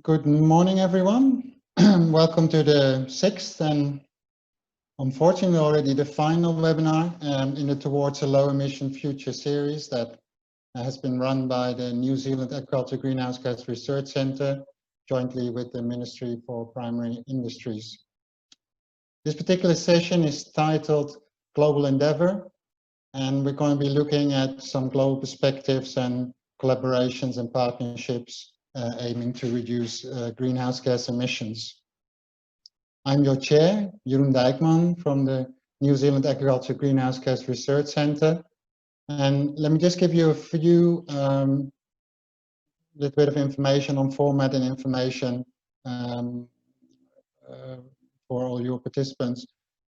Good morning, everyone. Welcome to the sixth and unfortunately already the final webinar in the Towards a Low Emission Future series that has been run by the New Zealand Agriculture Greenhouse Gas Research Centre jointly with the Ministry for Primary Industries. This particular session is titled Global Endeavour, and we're going to be looking at some global perspectives and collaborations and partnerships aiming to reduce greenhouse gas emissions. I'm your chair, Jeroen Dijkman from the New Zealand Agriculture Greenhouse Gas Research Centre. And let me just give you a few little bit of information on format and information for all your participants.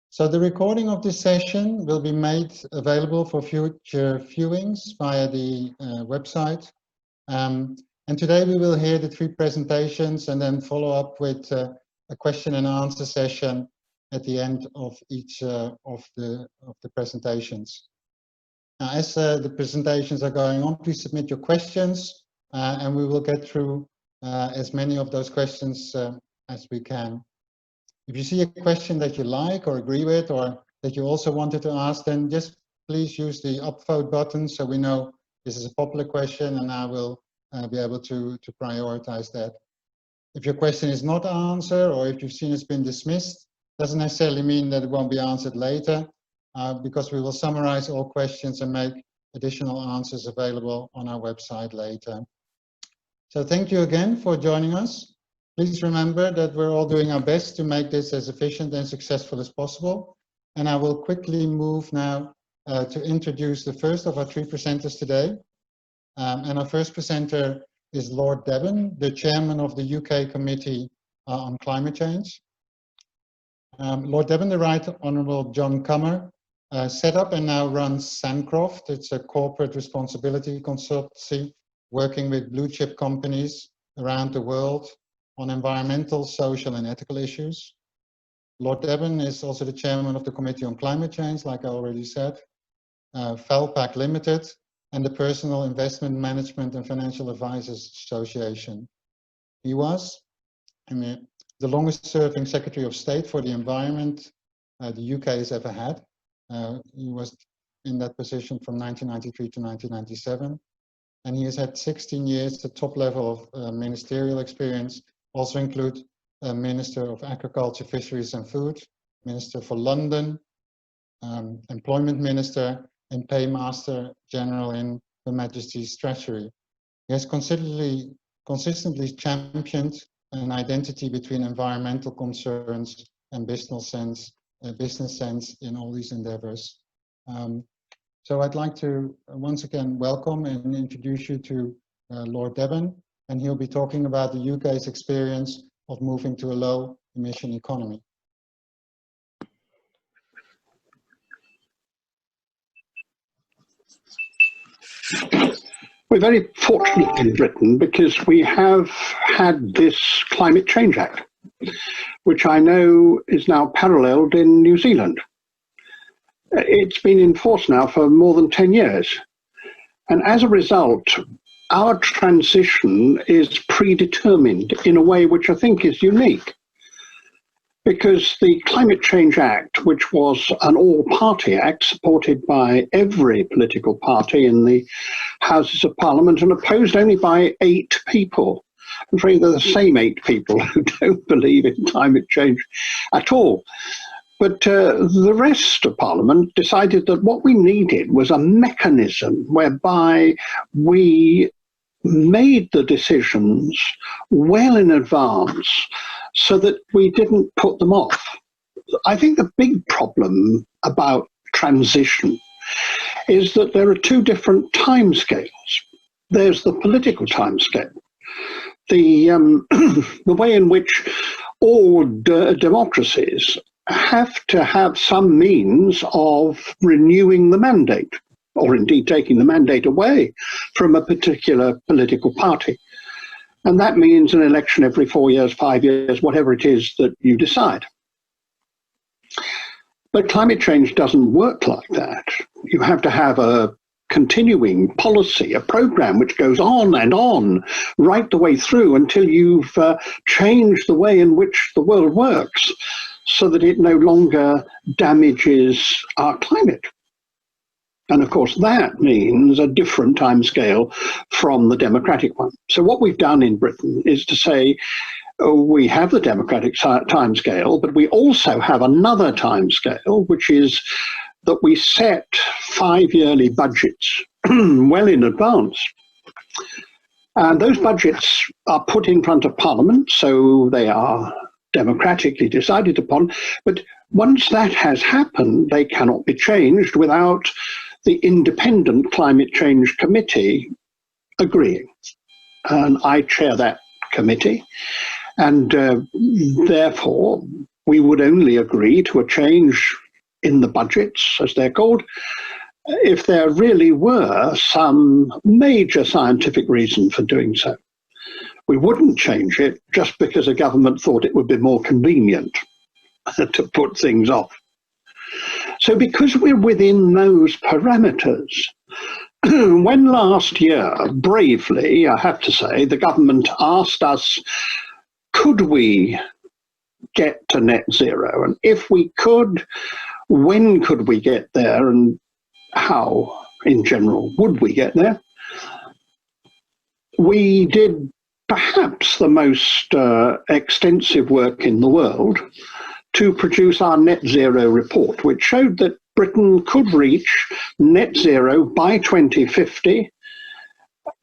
So the recording of this session will be made available for future viewings via the website. And today we will hear the three presentations and then follow up with a question and answer session at the end of each of the presentations. Now, as the presentations are going on, please submit your questions and we will get through as many of those questions as we can. If you see a question that you like or agree with or that you also wanted to ask, then just please use the upvote button so we know this is a popular question and I will be able to prioritize that. If your question is not answered or if you've seen it's been dismissed, doesn't necessarily mean that it won't be answered later because we will summarize all questions and make additional answers available on our website later. So thank you again for joining us. Please remember that we're all doing our best to make this as efficient and successful as possible. And I will quickly move now to introduce the first of our three presenters today. And our first presenter is Lord Devon, the chairman of the UK Committee on Climate Change. Lord Devon, the Right Honourable John Cummer, set up and now runs Sancroft. It's a corporate responsibility consultancy working with blue chip companies around the world on environmental, social and ethical issues. Lord Devon is also the chairman of the Committee on Climate Change, like I already said, Valpac Limited, and the Personal Investment Management and Financial Advisors Association. He was the longest serving Secretary of State for the Environment the UK has ever had. He was in that position from 1993 to 1997. And he has had 16 years at top level of ministerial experience, also include Minister of Agriculture, Fisheries and Food, Minister for London, Employment Minister, and Paymaster General in Her Majesty's Treasury. He has consistently championed an identity between environmental concerns and business sense in all these endeavors. So I'd like to once again welcome and introduce you to Lord Devon, and he'll be talking about the UK's experience of moving to a low emission economy. We're very fortunate in Britain because we have had this Climate Change Act, which I know is now paralleled in New Zealand. It's been in force now for more than 10 years. And as a result, our transition is predetermined in a way which I think is unique. Because the Climate Change Act, which was an all-party act supported by every political party in the Houses of Parliament and opposed only by 8 people. I'm afraid they're the same 8 people who don't believe in climate change at all. But the rest of Parliament decided that what we needed was a mechanism whereby we made the decisions well in advance so that we didn't put them off. I think the big problem about transition is that there are 2 different timescales. There's the political timescale, the way in which all democracies have to have some means of renewing the mandate, or indeed taking the mandate away from a particular political party. And that means an election every 4 years, 5 years, whatever it is that you decide. But climate change doesn't work like that. You have to have a continuing policy, a program which goes on and on right the way through until you've changed the way in which the world works so that it no longer damages our climate. And of course, that means a different timescale from the democratic one. So what we've done in Britain is to say, we have the democratic timescale, but we also have another timescale, which is that we set 5-yearly budgets well in advance. And those budgets are put in front of Parliament, so they are democratically decided upon. But once that has happened, they cannot be changed without the Independent Climate Change Committee agreeing. And I chair that committee. And therefore, we would only agree to a change in the budgets, as they're called, if there really were some major scientific reason for doing so. We wouldn't change it just because a government thought it would be more convenient to put things off. So because we're within those parameters, when last year, bravely, I have to say, the government asked us, could we get to net zero? And if we could, when could we get there? And how, in general, would we get there? We did perhaps the most extensive work in the world to produce our net zero report, which showed that Britain could reach net zero by 2050,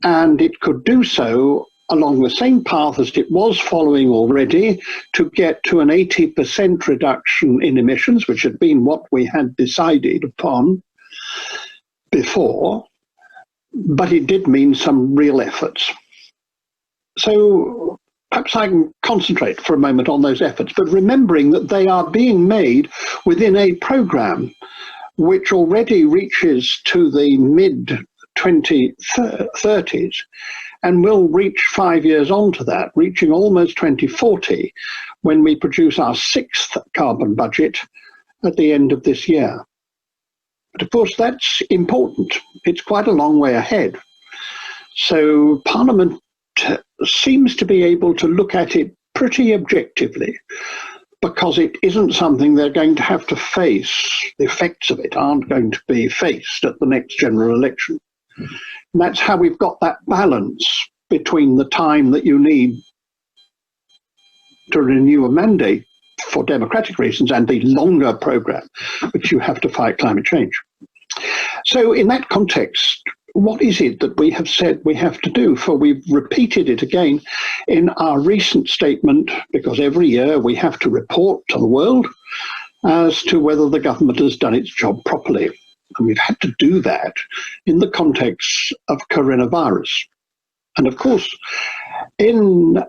and it could do so along the same path as it was following already to get to an 80% reduction in emissions, which had been what we had decided upon before, but it did mean some real efforts. So perhaps I can concentrate for a moment on those efforts, but remembering that they are being made within a program which already reaches to the mid-2030s and will reach 5 years on to that, reaching almost 2040 when we produce our 6th carbon budget at the end of this year. But of course, that's important. It's quite a long way ahead. So Parliament seems to be able to look at it pretty objectively, because it isn't something they're going to have to face. The effects of it aren't going to be faced at the next general election. And that's how we've got that balance between the time that you need to renew a mandate for democratic reasons and the longer program which you have to fight climate change. So in that context, what is it that we have said we have to do? For we've repeated it again in our recent statement, because every year we have to report to the world as to whether the government has done its job properly. And we've had to do that in the context of coronavirus. And of course, in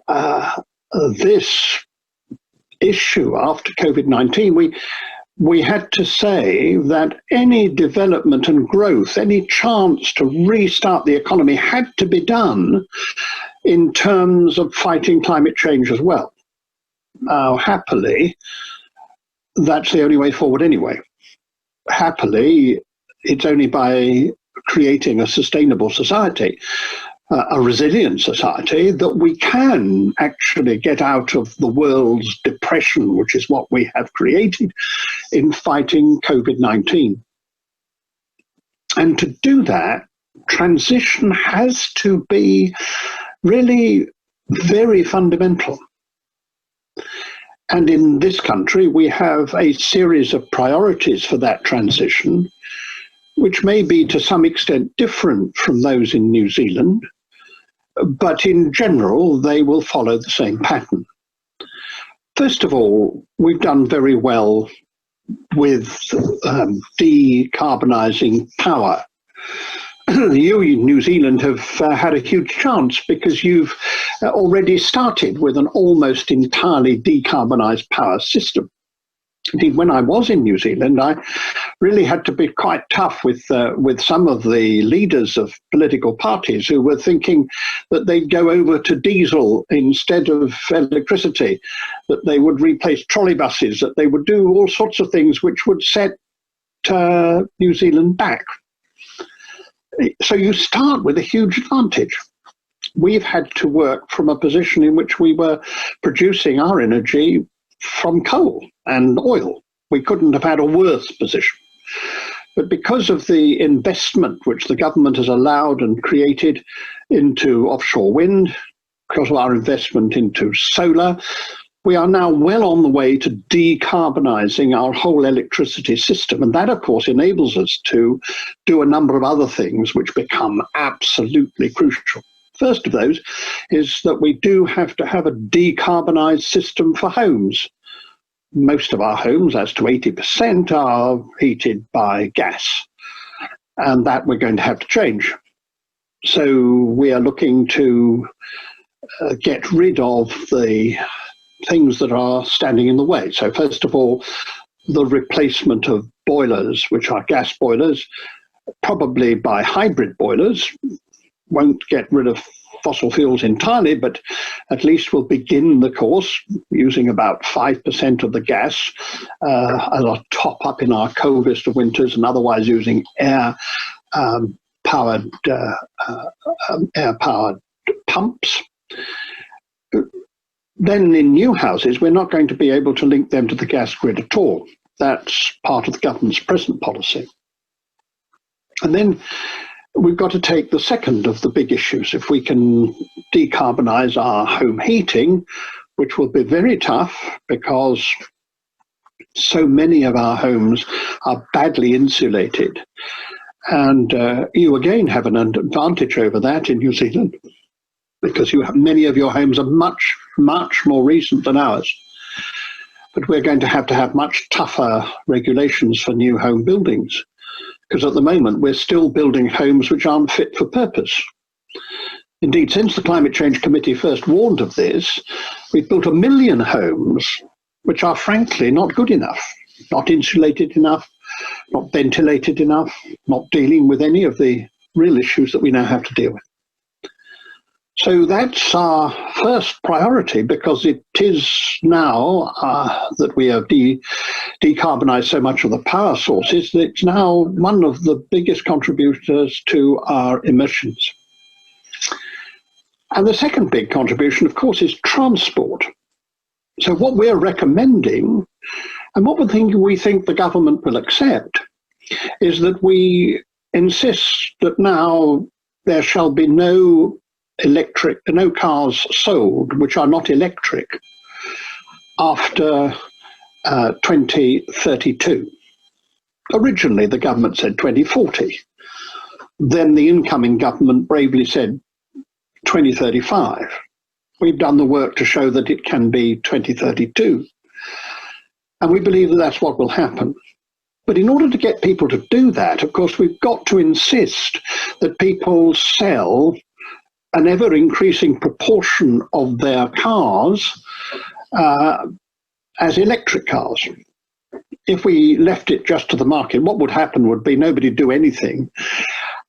this issue after COVID-19, we had to say that any development and growth, any chance to restart the economy had to be done in terms of fighting climate change as well. Now, happily, that's the only way forward anyway. Happily, it's only by creating a sustainable society, a resilient society, that we can actually get out of the world's depression, which is what we have created in fighting COVID-19. And to do that, transition has to be really very fundamental. And in this country, we have a series of priorities for that transition, which may be to some extent different from those in New Zealand, but in general, they will follow the same pattern. First of all, we've done very well with decarbonising power. You in New Zealand have had a huge chance because you've already started with an almost entirely decarbonised power system. Indeed, when I was in New Zealand, I really had to be quite tough with some of the leaders of political parties who were thinking that they'd go over to diesel instead of electricity, that they would replace trolley buses, that they would do all sorts of things which would set New Zealand back. So you start with a huge advantage. We've had to work from a position in which we were producing our energy from coal and oil. We couldn't have had a worse position. But because of the investment which the government has allowed and created into offshore wind, because of our investment into solar, we are now well on the way to decarbonising our whole electricity system. And that, of course, enables us to do a number of other things which become absolutely crucial. First of those is that we do have to have a decarbonised system for homes. Most of our homes, as to 80%, are heated by gas, and that we're going to have to change. So we are looking to get rid of the things that are standing in the way. So first of all, the replacement of boilers, which are gas boilers, probably by hybrid boilers. Won't get rid of fossil fuels entirely, but at least we'll begin the course using about 5% of the gas as a top up in our coldest of winters, and otherwise using air-powered pumps. Then in new houses, we're not going to be able to link them to the gas grid at all. That's part of the government's present policy. And then we've got to take the second of the big issues. If we can decarbonise our home heating, which will be very tough because so many of our homes are badly insulated. And you again have an advantage over that in New Zealand, because you have, many of your homes are much, much more recent than ours. But we're going to have much tougher regulations for new home buildings, because at the moment we're still building homes which aren't fit for purpose. Indeed, since the Climate Change Committee first warned of this, we've built 1 million homes which are frankly not good enough, not insulated enough, not ventilated enough, not dealing with any of the real issues that we now have to deal with. So that's our first priority, because it is now that we have decarbonised so much of the power sources, that it's now one of the biggest contributors to our emissions. And the second big contribution, of course, is transport. So what we're recommending, and what we think the government will accept, is that we insist that now there shall be no cars sold which are not electric after 2032. Originally, the government said 2040. Then the incoming government bravely said 2035. We've done the work to show that it can be 2032. And we believe that that's what will happen. But in order to get people to do that, of course, we've got to insist that people sell an ever-increasing proportion of their cars as electric cars. If we left it just to the market, what would happen would be nobody'd do anything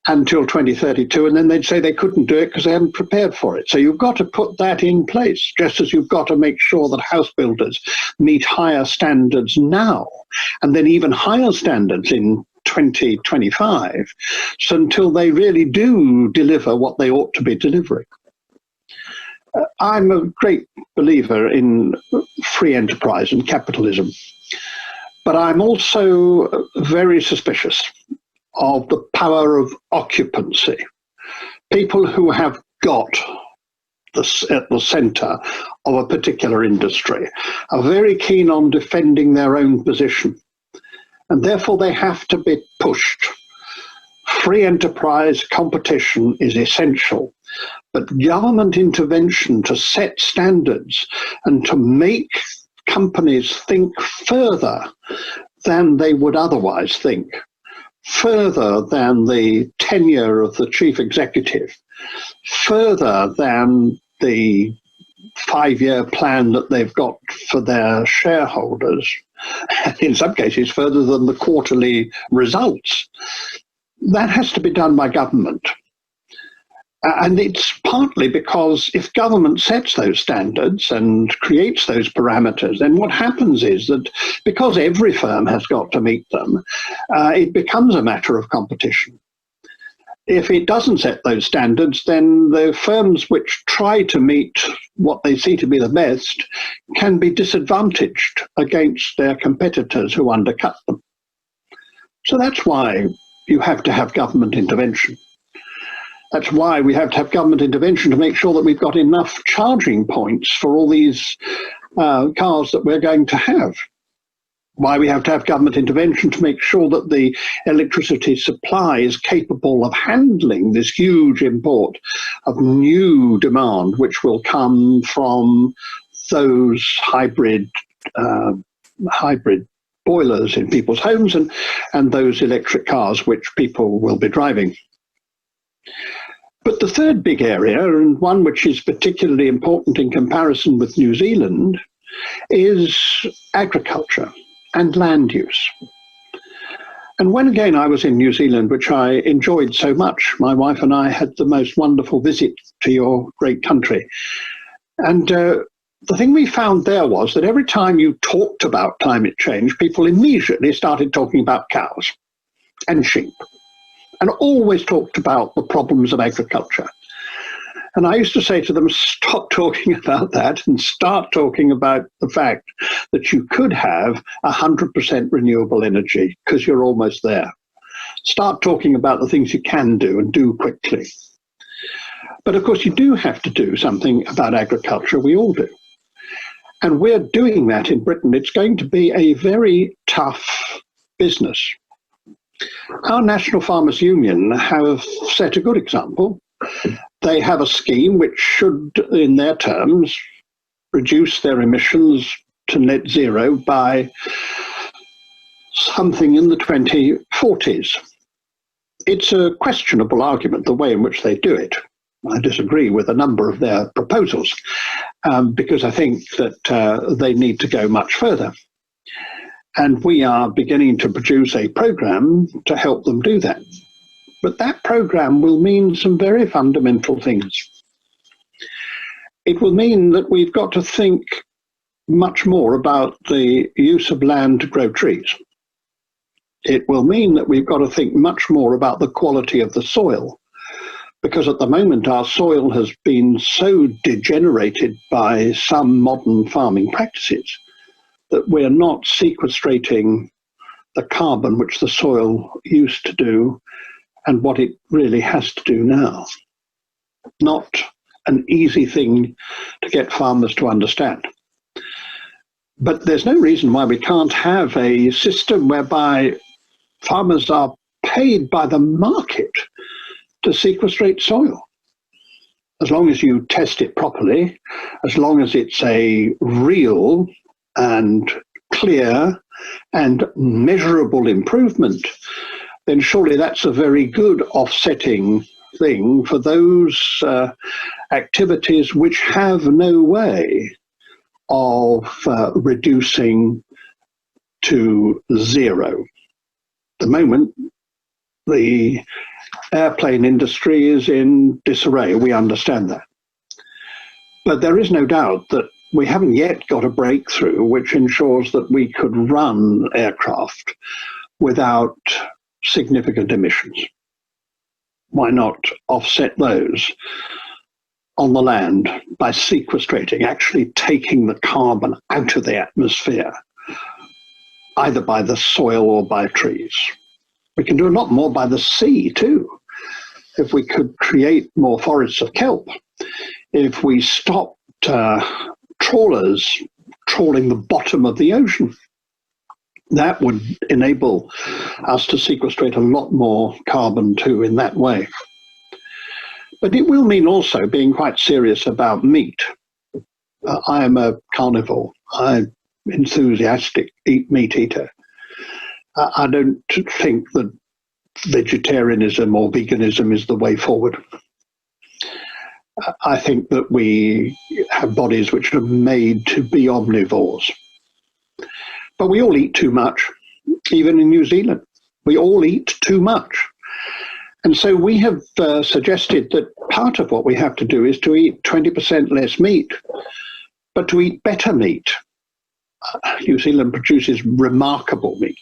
until 2032, and then they'd say they couldn't do it because they hadn't prepared for it. So you've got to put that in place, just as you've got to make sure that house builders meet higher standards now, and then even higher standards in 2025, so until they really do deliver what they ought to be delivering. I'm a great believer in free enterprise and capitalism, but I'm also very suspicious of the power of occupancy. People who have got at the centre of a particular industry are very keen on defending their own position, and therefore they have to be pushed. Free enterprise competition is essential, but government intervention to set standards and to make companies think further than they would otherwise think, further than the tenure of the chief executive, further than the 5-year plan that they've got for their shareholders, in some cases further than the quarterly results. That has to be done by government. And it's partly because if government sets those standards and creates those parameters, then what happens is that because every firm has got to meet them, it becomes a matter of competition. if it doesn't set those standards, then the firms which try to meet what they see to be the best can be disadvantaged against their competitors who undercut them. So that's why you have to have government intervention. That's why we have to have government intervention to make sure that we've got enough charging points for all these cars that we're going to have. Why we have to have government intervention to make sure that the electricity supply is capable of handling this huge import of new demand, which will come from those hybrid boilers in people's homes and those electric cars which people will be driving. But the third big area, and one which is particularly important in comparison with New Zealand, is agriculture and land use. And when again I was in New Zealand, which I enjoyed so much, my wife and I had the most wonderful visit to your great country. And the thing we found there was that every time you talked about climate change, people immediately started talking about cows and sheep, and always talked about the problems of agriculture. And I used to say to them, stop talking about that and start talking about the fact that you could have 100% renewable energy because you're almost there. Start talking about the things you can do and do quickly. But of course, you do have to do something about agriculture. We all do. And we're doing that in Britain. It's going to be a very tough business. Our National Farmers Union have set a good example. They have a scheme which should, in their terms, reduce their emissions to net zero by something in the 2040s. It's a questionable argument, the way in which they do it. I disagree with a number of their proposals because I think that they need to go much further. And we are beginning to produce a program to help them do that. But that program will mean some very fundamental things. It will mean that we've got to think much more about the use of land to grow trees. It will mean that we've got to think much more about the quality of the soil, because at the moment our soil has been so degenerated by some modern farming practices that we're not sequestrating the carbon which the soil used to do and what it really has to do now. Not an easy thing to get farmers to understand. But there's no reason why we can't have a system whereby farmers are paid by the market to sequestrate soil. As long as you test it properly, as long as it's a real and clear and measurable improvement, then surely that's a very good offsetting thing for those activities which have no way of reducing to zero. At the moment, the airplane industry is in disarray. We understand that. But there is no doubt that we haven't yet got a breakthrough which ensures that we could run aircraft without significant emissions. Why not offset those on the land by sequestrating, actually taking the carbon out of the atmosphere, either by the soil or by trees? We can do a lot more by the sea too. If we could create more forests of kelp, if we stopped trawlers trawling the bottom of the ocean, that would enable us to sequestrate a lot more carbon too in that way. But it will mean also being quite serious about meat. I am a carnivore. I'm enthusiastic meat eater. I don't think that vegetarianism or veganism is the way forward. I think that we have bodies which are made to be omnivores. But we all eat too much, even in New Zealand. We all eat too much. And so we have suggested that part of what we have to do is to eat 20% less meat, but to eat better meat. New Zealand produces remarkable meat.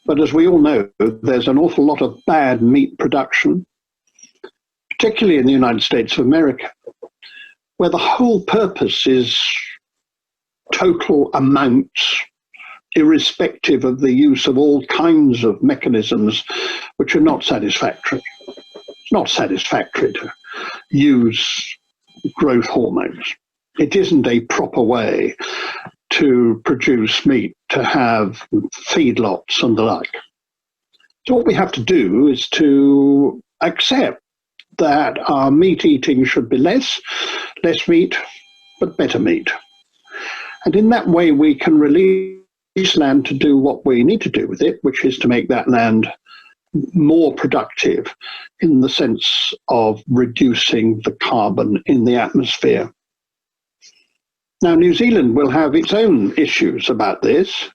But as we all know, there's an awful lot of bad meat production, particularly in the United States of America, where the whole purpose is total amounts, irrespective of the use of all kinds of mechanisms which are not satisfactory. It's not satisfactory to use growth hormones. It isn't a proper way to produce meat, to have feedlots and the like. So what we have to do is to accept that our meat eating should be less meat, but better meat. And in that way, we can release land to do what we need to do with it, which is to make that land more productive in the sense of reducing the carbon in the atmosphere. Now, New Zealand will have its own issues about this,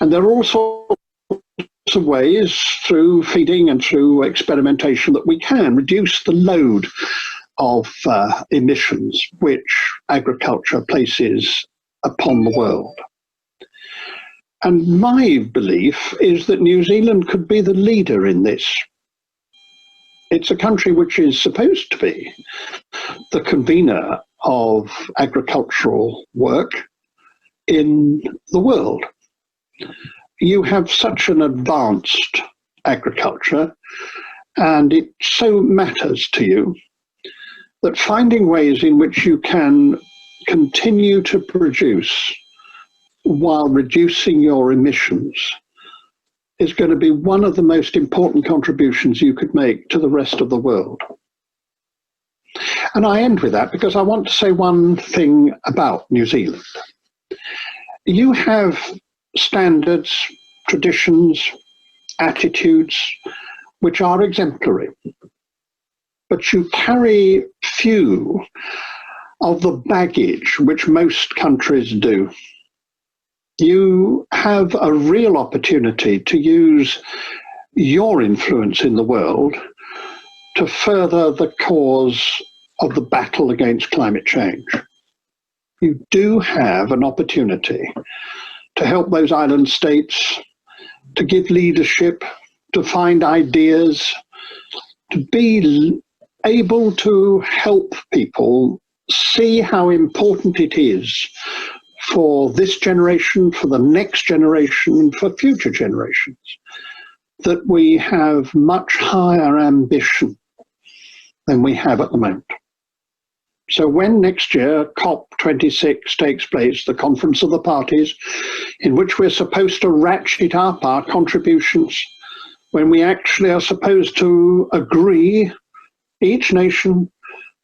and there are all sorts of ways through feeding and through experimentation that we can reduce the load of emissions which agriculture places upon the world. And my belief is that New Zealand could be the leader in this. It's a country which is supposed to be the convener of agricultural work in the world. You have such an advanced agriculture, and it so matters to you that finding ways in which you can continue to produce while reducing your emissions is going to be one of the most important contributions you could make to the rest of the world. And I end with that because I want to say one thing about New Zealand. You have standards, traditions, attitudes which are exemplary, but you carry few of the baggage which most countries do. You have a real opportunity to use your influence in the world to further the cause of the battle against climate change. You do have an opportunity to help those island states, to give leadership, to find ideas, to be able to help people see how important it is for this generation, for the next generation, and for future generations, that we have much higher ambition than we have at the moment. So when next year COP26 takes place, the Conference of the Parties, in which we're supposed to ratchet up our contributions, when we actually are supposed to agree, each nation,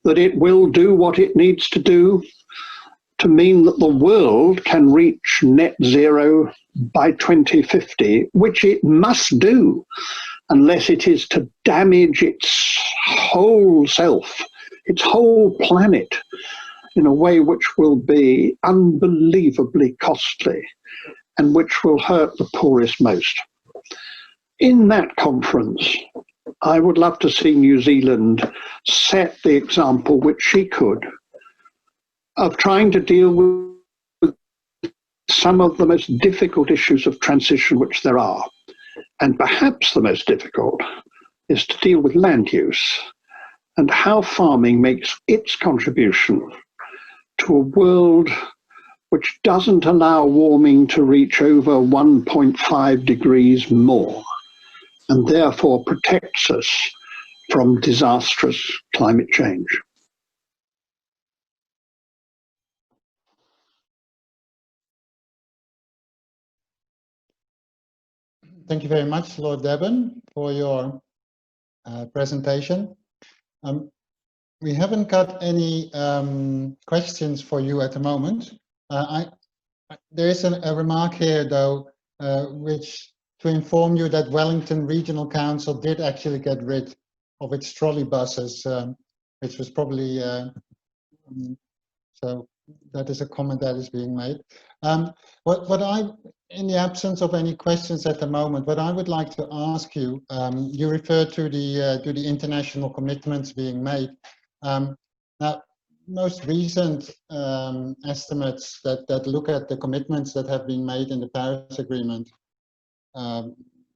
that it will do what it needs to do to mean that the world can reach net zero by 2050, which it must do, unless it is to damage its whole self, its whole planet, in a way which will be unbelievably costly and which will hurt the poorest most. In that conference, I would love to see New Zealand set the example which she could of trying to deal with some of the most difficult issues of transition which there are. And perhaps the most difficult is to deal with land use and how farming makes its contribution to a world which doesn't allow warming to reach over 1.5 degrees more, and therefore protects us from disastrous climate change. Thank you very much, Lord Devon, for your presentation. We haven't got any questions for you at the moment. There is a remark here, though, which to inform you that Wellington Regional Council did actually get rid of its trolley buses, which was probably, so that is a comment that is being made. In the absence of any questions at the moment, what I would like to ask you, you referred to the international commitments being made. Now, most recent estimates that look at the commitments that have been made in the Paris Agreement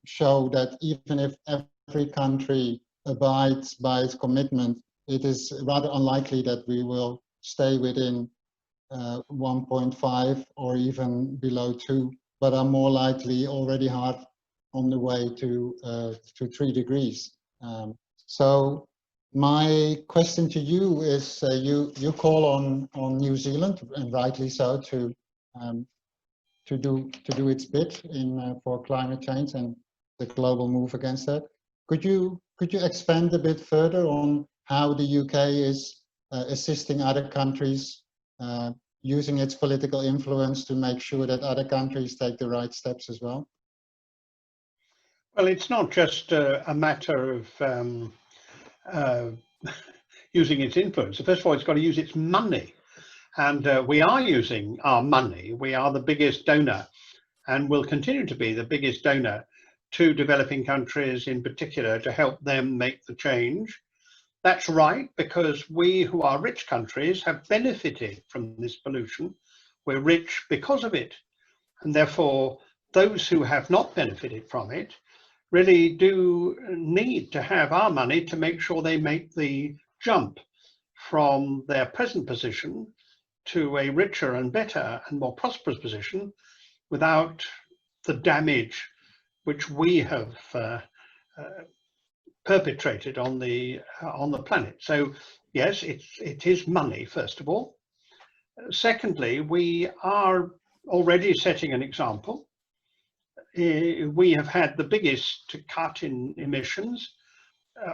show that even if every country abides by its commitment, it is rather unlikely that we will stay within 1.5 or even below 2, but are more likely already hard on the way to 3 degrees. So my question to you is, you call on New Zealand, and rightly so, to do its bit in for climate change and the global move against that. Could you expand a bit further on how the UK is assisting other countries, using its political influence to make sure that other countries take the right steps as well? Well, it's not just a matter of using its influence. First of all, it's got to use its money. And we are using our money. We are the biggest donor and will continue to be the biggest donor to developing countries in particular to help them make the change. That's right, because we who are rich countries have benefited from this pollution. We're rich because of it. And therefore, those who have not benefited from it really do need to have our money to make sure they make the jump from their present position to a richer and better and more prosperous position without the damage which we have perpetrated on the planet. So yes, it is money, first of all. Secondly, we are already setting an example. We have had the biggest cut in emissions,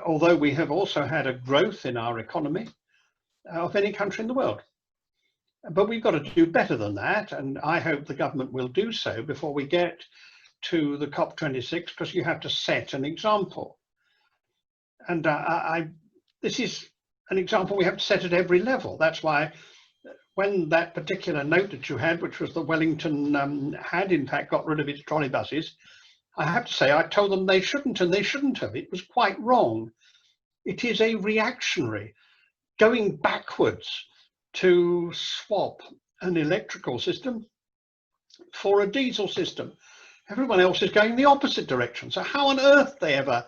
although we have also had a growth in our economy of any country in the world. But we've got to do better than that, and I hope the government will do so before we get to the COP26, because you have to set an example. And this is an example we have to set at every level. That's why when that particular note that you had, which was that Wellington had in fact got rid of its trolley buses, I have to say I told them they shouldn't, and they shouldn't have. It was quite wrong. It is a reactionary, going backwards to swap an electrical system for a diesel system. Everyone else is going the opposite direction. So how on earth they ever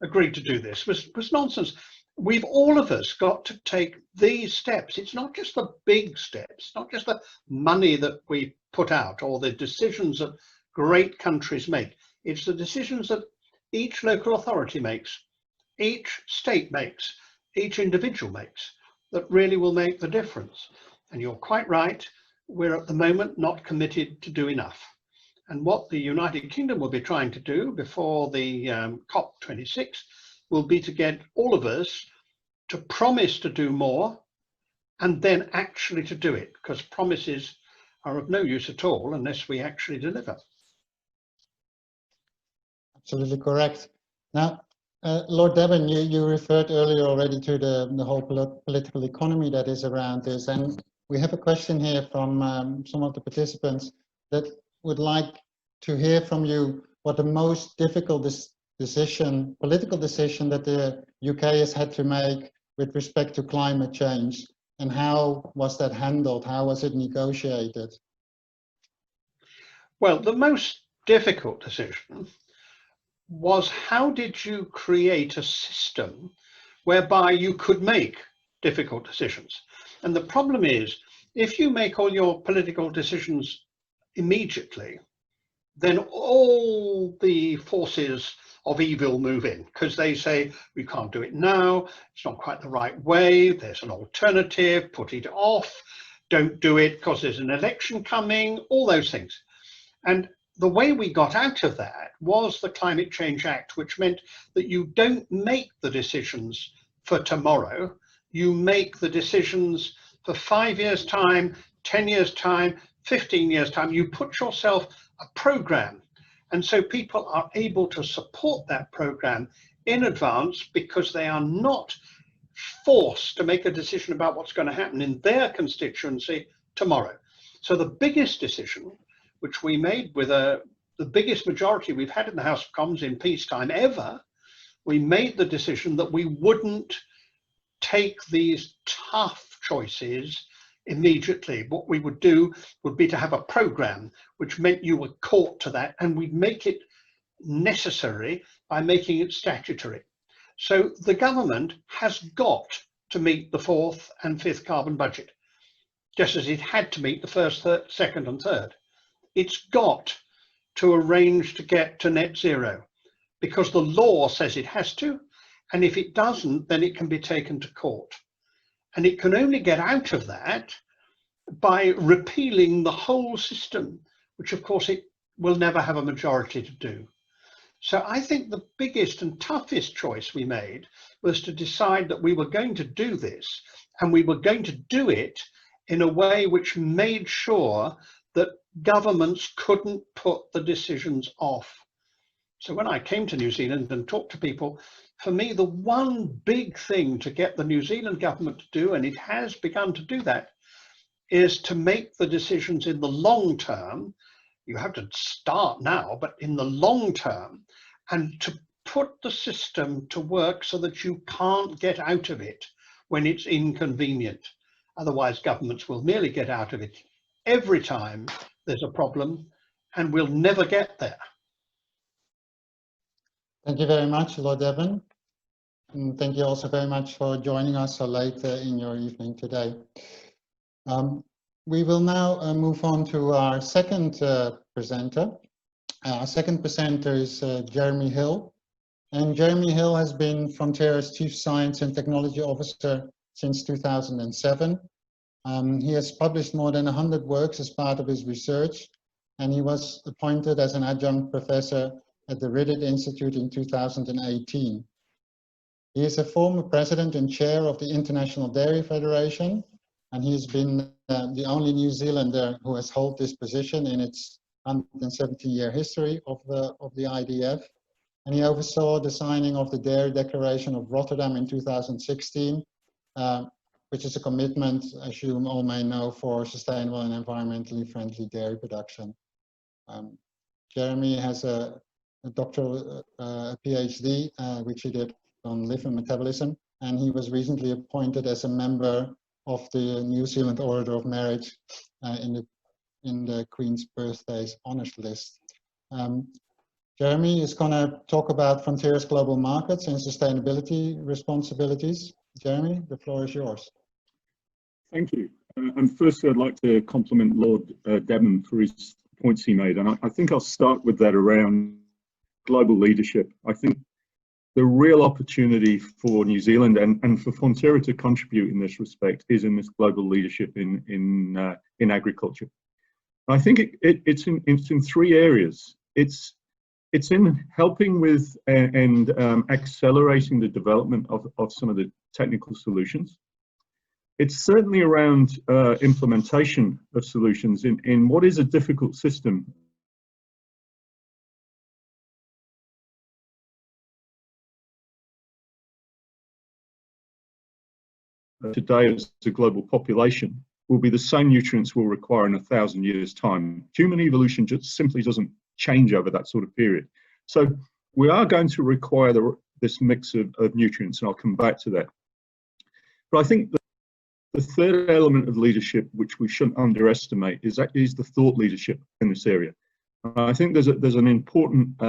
agreed to do this was nonsense. We've all of us got to take these steps. It's not just the big steps, not just the money that we put out or the decisions that great countries make. It's the decisions that each local authority makes, each state makes, each individual makes, that really will make the difference. And you're quite right, we're at the moment not committed to do enough. And what the United Kingdom will be trying to do before the COP26 will be to get all of us to promise to do more and then actually to do it, because promises are of no use at all unless we actually deliver. Absolutely correct. Now, Lord Devon, you referred earlier already to the whole political economy that is around this, and we have a question here from some of the participants that would like to hear from you what the most difficult political decision that the UK has had to make with respect to climate change, and how was that handled? How was it negotiated? Well, the most difficult decision was, how did you create a system whereby you could make difficult decisions? And the problem is, if you make all your political decisions immediately, then all the forces of evil move in, because they say, we can't do it now, it's not quite the right way, there's an alternative, put it off, don't do it because there's an election coming, all those things. And the way we got out of that was the Climate Change Act, which meant that you don't make the decisions for tomorrow, you make the decisions for 5 years' time, 10 years' time, 15 years' time. You put yourself a program, and so people are able to support that program in advance because they are not forced to make a decision about what's going to happen in their constituency tomorrow. So the biggest decision, which we made with the biggest majority we've had in the House of Commons in peacetime ever, we made the decision that we wouldn't take these tough choices immediately. What we would do would be to have a program, which meant you were caught to that, and we'd make it necessary by making it statutory. So the government has got to meet the 4th and 5th carbon budget, just as it had to meet the 1st, 2nd and 3rd. It's got to arrange to get to net zero because the law says it has to, and if it doesn't, then it can be taken to court. And it can only get out of that by repealing the whole system, which of course it will never have a majority to do. So I think the biggest and toughest choice we made was to decide that we were going to do this, and we were going to do it in a way which made sure that governments couldn't put the decisions off. So when I came to New Zealand and talked to people, for me, the one big thing to get the New Zealand government to do, and it has begun to do that, is to make the decisions in the long term. You have to start now, but in the long term, and to put the system to work so that you can't get out of it when it's inconvenient. Otherwise, governments will merely get out of it every time there's a problem, and we'll never get there. Thank you very much, Lord Evan. And thank you also very much for joining us so late in your evening today. We will now move on to our second presenter. Our second presenter is Jeremy Hill. And Jeremy Hill has been Frontiera's Chief Science and Technology Officer since 2007. He has published more than 100 works as part of his research, and he was appointed as an adjunct professor at the Riddett Institute in 2018. He is a former president and chair of the International Dairy Federation, and he has been the only New Zealander who has held this position in its 170-year history of the IDF. And he oversaw the signing of the Dairy Declaration of Rotterdam in 2016, which is a commitment, as you all may know, for sustainable and environmentally friendly dairy production. Jeremy has a doctoral PhD, which he did on liver metabolism, and he was recently appointed as a member of the New Zealand Order of Merit in the Queen's Birthdays Honours List. Jeremy is going to talk about Frontiera's global markets and sustainability responsibilities. Jeremy, the floor is yours. Thank you. And firstly, I'd like to compliment Lord Devon for his points he made. And I think I'll start with that around global leadership. I think the real opportunity for New Zealand and for Frontiera to contribute in this respect is in this global leadership in agriculture. I think it's in three areas. It's in helping with and accelerating the development of some of the technical solutions. It's certainly around implementation of solutions in what is a difficult system. Today, as a global population, will be the same nutrients we'll require in 1,000 years' time. Human evolution just simply doesn't change over that sort of period. So we are going to require this mix of nutrients, and I'll come back to that. But I think the third element of leadership, which we shouldn't underestimate, is the thought leadership in this area. I think there's an important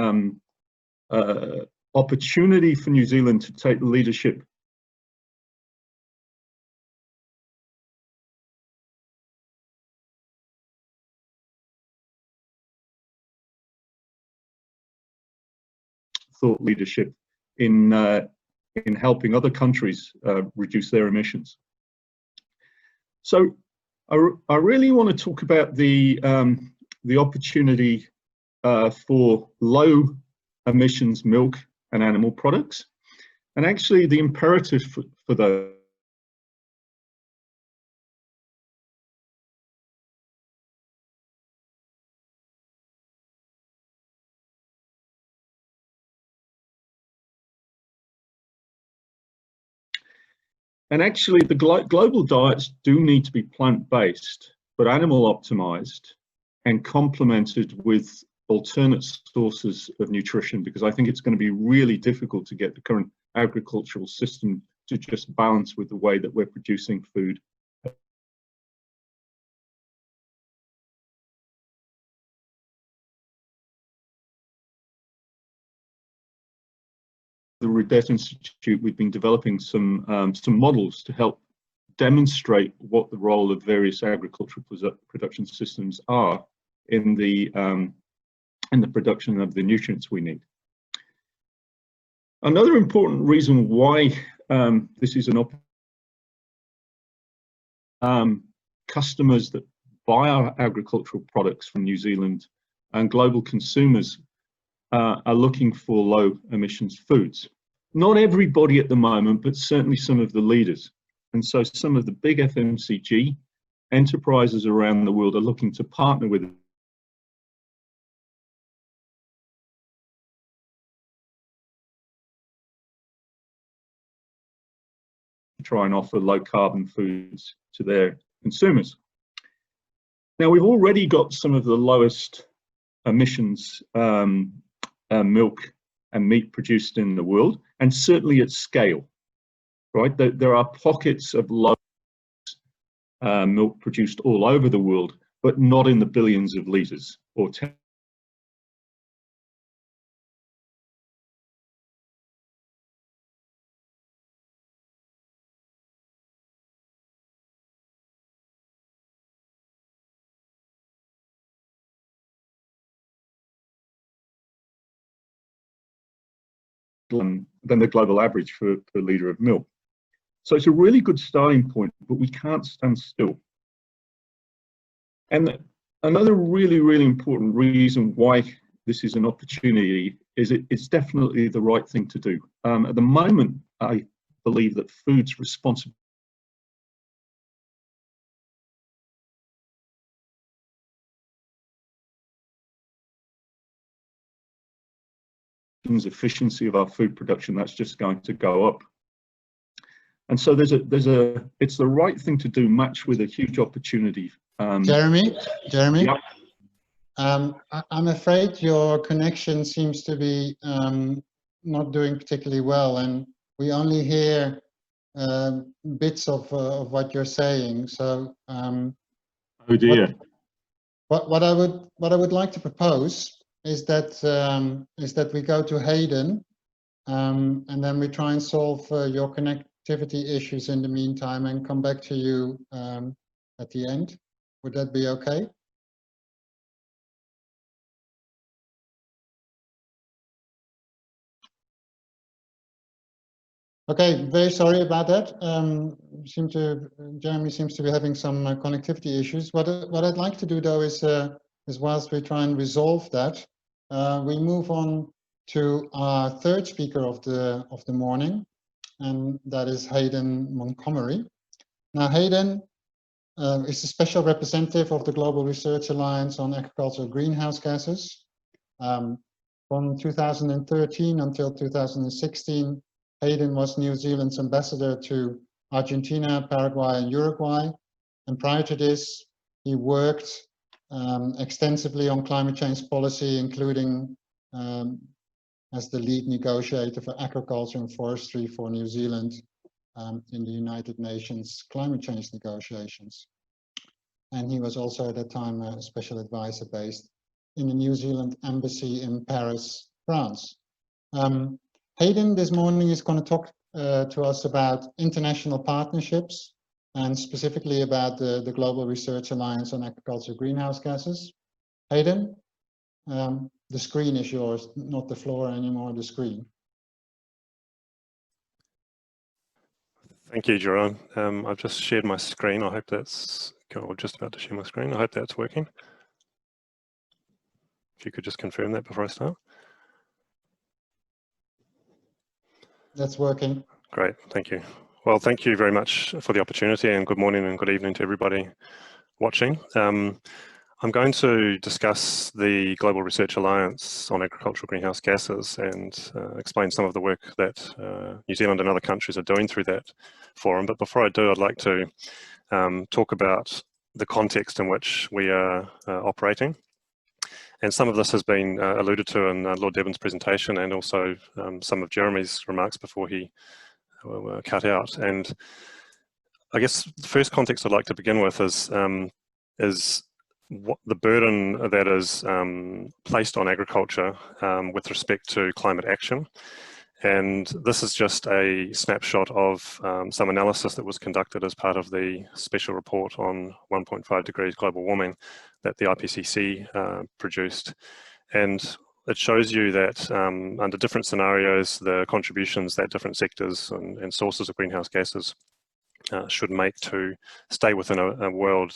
opportunity for New Zealand to take leadership in helping other countries reduce their emissions. So I really want to talk about the opportunity for low emissions milk and animal products, and actually the imperative for those. And actually, the global diets do need to be plant-based, but animal optimized and complemented with alternate sources of nutrition, because I think it's going to be really difficult to get the current agricultural system to just balance with the way that we're producing food. the Rudet Institute, we've been developing some models to help demonstrate what the role of various agricultural production systems are in the production of the nutrients we need. Another important reason why this is an customers that buy our agricultural products from New Zealand and global consumers are looking for low emissions foods. Not everybody at the moment, but certainly some of the leaders. And so some of the big FMCG enterprises around the world are looking to partner with try and offer low carbon foods to their consumers. Now, we've already got some of the lowest emissions milk and meat produced in the world, and certainly at scale, right? There are pockets of low milk produced all over the world, but not in the billions of litres or than the global average for per litre of milk. So it's a really good starting point, but we can't stand still. And another really, really important reason why this is an opportunity is it's definitely the right thing to do. At the moment, I believe that food's responsibility efficiency of our food production, that's just going to go up. And so it's the right thing to do, matched with a huge opportunity. Jeremy? Yep. I'm afraid your connection seems to be not doing particularly well, and we only hear bits of what you're saying. So, oh dear. What I would like to propose is that we go to Hayden, and then we try and solve your connectivity issues in the meantime, and come back to you at the end. Would that be okay? Okay, very sorry about that. Jeremy seems to be having some connectivity issues. What I'd like to do though is whilst we try and resolve that, we move on to our third speaker of the morning, and that is Hayden Montgomery. Now, Hayden is the special representative of the Global Research Alliance on Agricultural Greenhouse Gases. From 2013 until 2016, Hayden was New Zealand's ambassador to Argentina, Paraguay, and Uruguay. And prior to this, he worked extensively on climate change policy, including as the lead negotiator for agriculture and forestry for New Zealand in the United Nations climate change negotiations. And he was also at that time a special advisor based in the New Zealand Embassy in Paris, France. Hayden this morning is going to talk to us about international partnerships, and specifically about the Global Research Alliance on Agricultural Greenhouse Gases. Hayden, the screen is yours, not the floor anymore, the screen. Thank you, Jerome. I've just shared my screen. I hope that's, I'm just about to share my screen. I hope that's working. If you could just confirm that before I start. That's working. Great, thank you. Well, thank you very much for the opportunity, and good morning and good evening to everybody watching. I'm going to discuss the Global Research Alliance on Agricultural Greenhouse Gases and explain some of the work that New Zealand and other countries are doing through that forum. But before I do, I'd like to talk about the context in which we are operating. And some of this has been alluded to in Lord Devon's presentation, and also some of Jeremy's remarks before he cut out. And I guess the first context I'd like to begin with is what the burden that is placed on agriculture with respect to climate action, And this is just a snapshot of some analysis that was conducted as part of the special report on 1.5 degrees global warming that the IPCC produced. And it shows you that under different scenarios, the contributions that different sectors and sources of greenhouse gases should make to stay within a world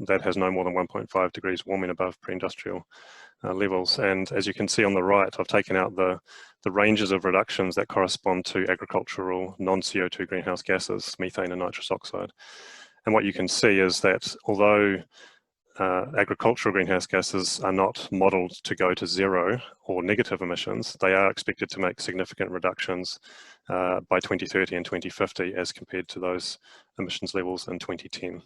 that has no more than 1.5 degrees warming above pre-industrial levels. And as you can see on the right, I've taken out the ranges of reductions that correspond to agricultural non-CO2 greenhouse gases, methane and nitrous oxide. And what you can see is that although agricultural greenhouse gases are not modelled to go to zero or negative emissions, they are expected to make significant reductions by 2030 and 2050 as compared to those emissions levels in 2010.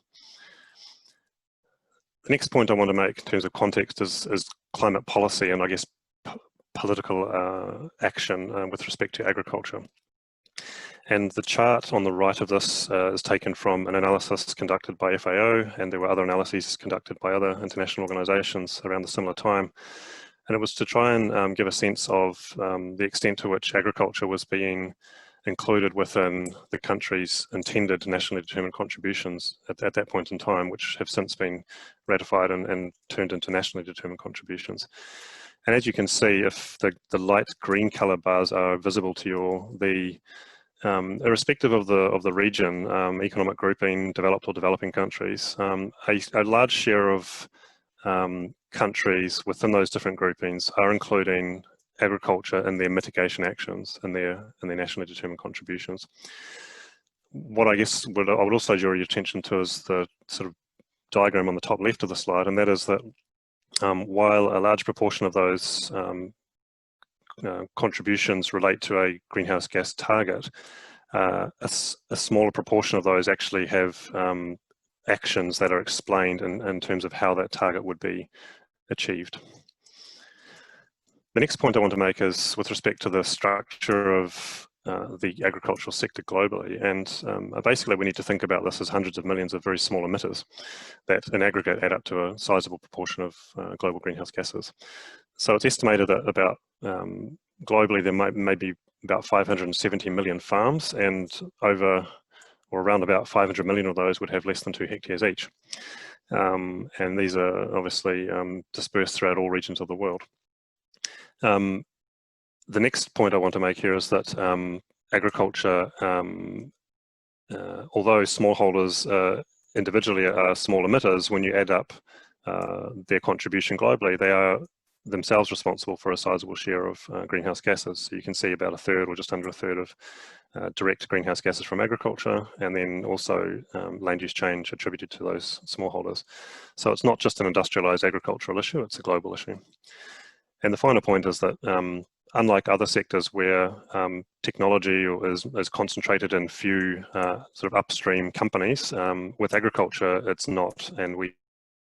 The next point I want to make in terms of context is climate policy and I guess political action with respect to agriculture. And the chart on the right of this is taken from an analysis conducted by FAO, and there were other analyses conducted by other international organisations around the similar time. And it was to try and give a sense of the extent to which agriculture was being included within the country's intended nationally determined contributions at that point in time, which have since been ratified and turned into nationally determined contributions. And as you can see, if the light green colour bars are visible to you all, irrespective of the region, economic grouping, developed or developing countries, a large share of countries within those different groupings are including agriculture in their mitigation actions and their nationally determined contributions. What I guess I would also draw your attention to is the sort of diagram on the top left of the slide, and that is that while a large proportion of those contributions relate to a greenhouse gas target, a smaller proportion of those actually have actions that are explained in terms of how that target would be achieved. The next point I want to make is with respect to the structure of the agricultural sector globally, and basically we need to think about this as hundreds of millions of very small emitters that in aggregate add up to a sizable proportion of global greenhouse gases. So it's estimated that about globally there may be about 570 million farms, and over or around about 500 million of those would have less than 2 hectares each. And these are obviously dispersed throughout all regions of the world. The next point I want to make here is that agriculture, although smallholders individually are small emitters, when you add up their contribution globally, they are themselves responsible for a sizable share of greenhouse gases. So you can see about a third or just under a third of direct greenhouse gases from agriculture, and then also land use change attributed to those smallholders. So it's not just an industrialized agricultural issue, it's a global issue. And the final point is that unlike other sectors where technology is concentrated in few sort of upstream companies, with agriculture it's not, and we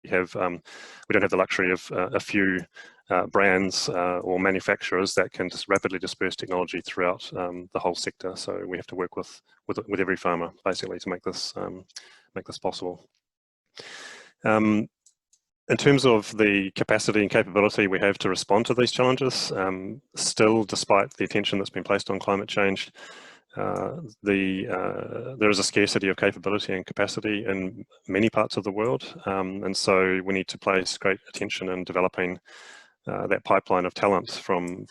don't have the luxury of a few brands or manufacturers that can just rapidly disperse technology throughout the whole sector. So we have to work with every farmer basically to make this possible. In terms of the capacity and capability we have to respond to these challenges, still, despite the attention that's been placed on climate change, there is a scarcity of capability and capacity in many parts of the world, and so we need to place great attention in developing that pipeline of talent from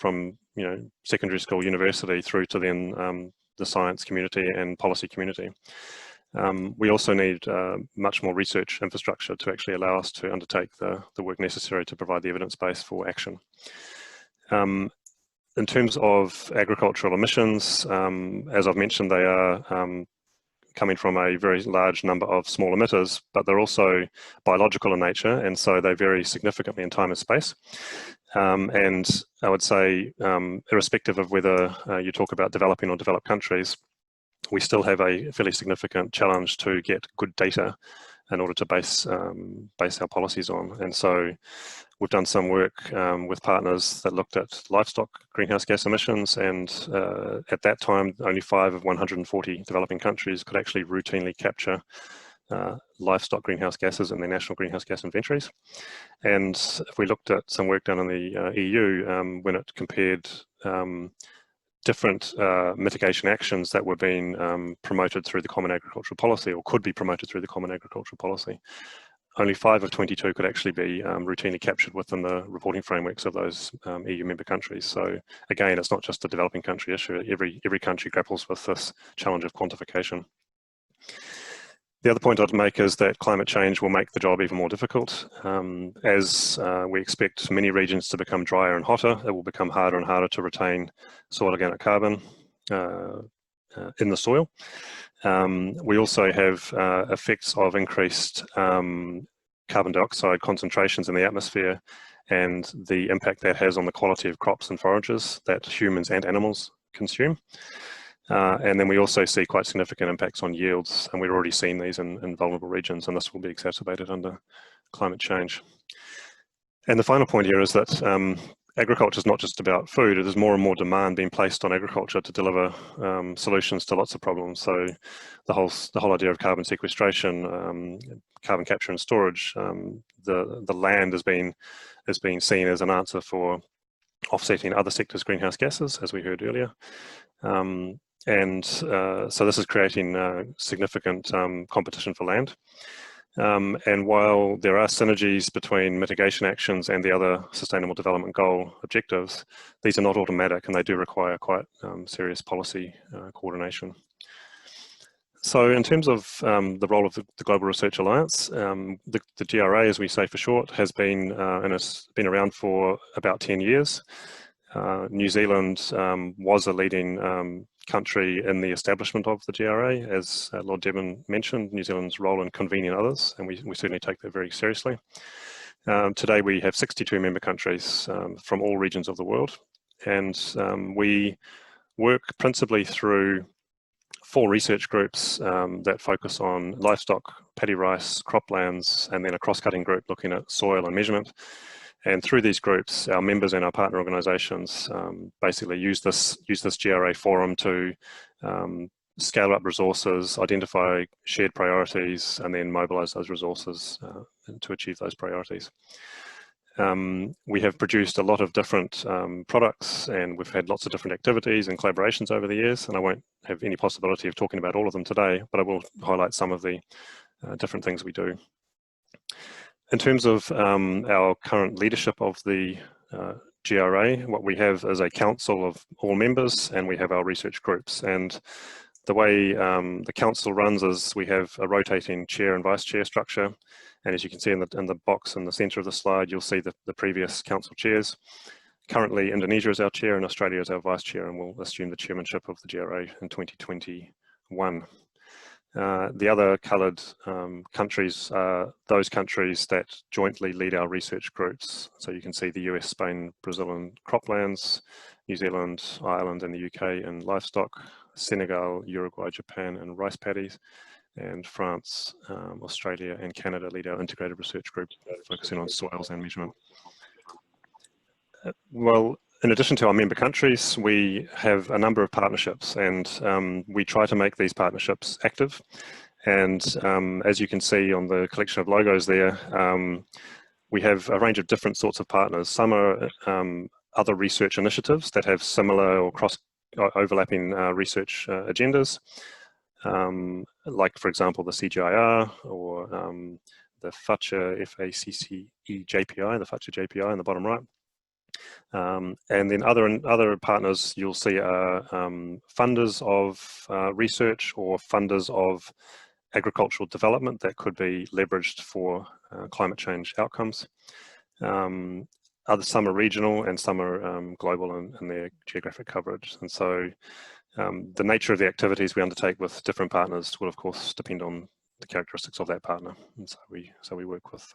secondary school, university, through to then the science community and policy community. We also need much more research infrastructure to actually allow us to undertake the work necessary to provide the evidence base for action. In terms of agricultural emissions, as I've mentioned, they are coming from a very large number of small emitters, but they're also biological in nature, and so they vary significantly in time and space. And I would say, irrespective of whether you talk about developing or developed countries, we still have a fairly significant challenge to get good data in order to base our policies on. And so we've done some work with partners that looked at livestock greenhouse gas emissions, and at that time only 5 of 140 developing countries could actually routinely capture livestock greenhouse gases in their national greenhouse gas inventories. And if we looked at some work done in the EU, when it compared different mitigation actions that were being promoted through the Common Agricultural Policy, or could be promoted through the Common Agricultural Policy. Only 5 of 22 could actually be routinely captured within the reporting frameworks of those EU member countries. So again, it's not just a developing country issue. Every country grapples with this challenge of quantification. The other point I'd make is that climate change will make the job even more difficult. As we expect many regions to become drier and hotter, it will become harder and harder to retain soil organic carbon in the soil. We also have effects of increased carbon dioxide concentrations in the atmosphere and the impact that has on the quality of crops and forages that humans and animals consume. And then we also see quite significant impacts on yields, and we've already seen these in vulnerable regions, and this will be exacerbated under climate change. And the final point here is that agriculture is not just about food. There's more and more demand being placed on agriculture to deliver solutions to lots of problems. So the whole idea of carbon sequestration, carbon capture and storage, the land is being seen as an answer for offsetting other sectors' greenhouse gases, as we heard earlier. So this is creating significant competition for land. And while there are synergies between mitigation actions and the other Sustainable Development Goal objectives, these are not automatic, and they do require quite serious policy coordination. So in terms of the role of the Global Research Alliance, the GRA, as we say for short, has been and it's been around for about 10 years. New Zealand was a leading country in the establishment of the GRA, as Lord Devon mentioned, New Zealand's role in convening others, and we certainly take that very seriously. Today we have 62 member countries from all regions of the world, and we work principally through 4 research groups that focus on livestock, paddy rice, croplands, and then a cross-cutting group looking at soil and measurement. And through these groups, our members and our partner organisations basically use this GRA forum to scale up resources, identify shared priorities, and then mobilise those resources to achieve those priorities. We have produced a lot of different products, and we've had lots of different activities and collaborations over the years, and I won't have any possibility of talking about all of them today, but I will highlight some of the different things we do. In terms of our current leadership of the GRA, what we have is a council of all members, and we have our research groups. And the way the council runs is we have a rotating chair and vice chair structure. And as you can see in the box in the centre of the slide, you'll see the previous council chairs. Currently, Indonesia is our chair and Australia is our vice chair, and we'll assume the chairmanship of the GRA in 2021. The other coloured countries are those countries that jointly lead our research groups. So you can see the US, Spain, Brazil and croplands, New Zealand, Ireland and the UK and livestock, Senegal, Uruguay, Japan and rice paddies, and France, Australia and Canada lead our integrated research group focusing on soils and measurement. Well, in addition to our member countries, we have a number of partnerships, and we try to make these partnerships active. And as you can see on the collection of logos there, we have a range of different sorts of partners. Some are other research initiatives that have similar or overlapping research agendas, like, for example, the CGIR or the FACCE, F-A-C-C-E JPI, the FACCE JPI in the bottom right. And then other partners you'll see are funders of research or funders of agricultural development that could be leveraged for climate change outcomes. Some are regional and some are global in their geographic coverage. And so the nature of the activities we undertake with different partners will of course depend on the characteristics of that partner. And so we work with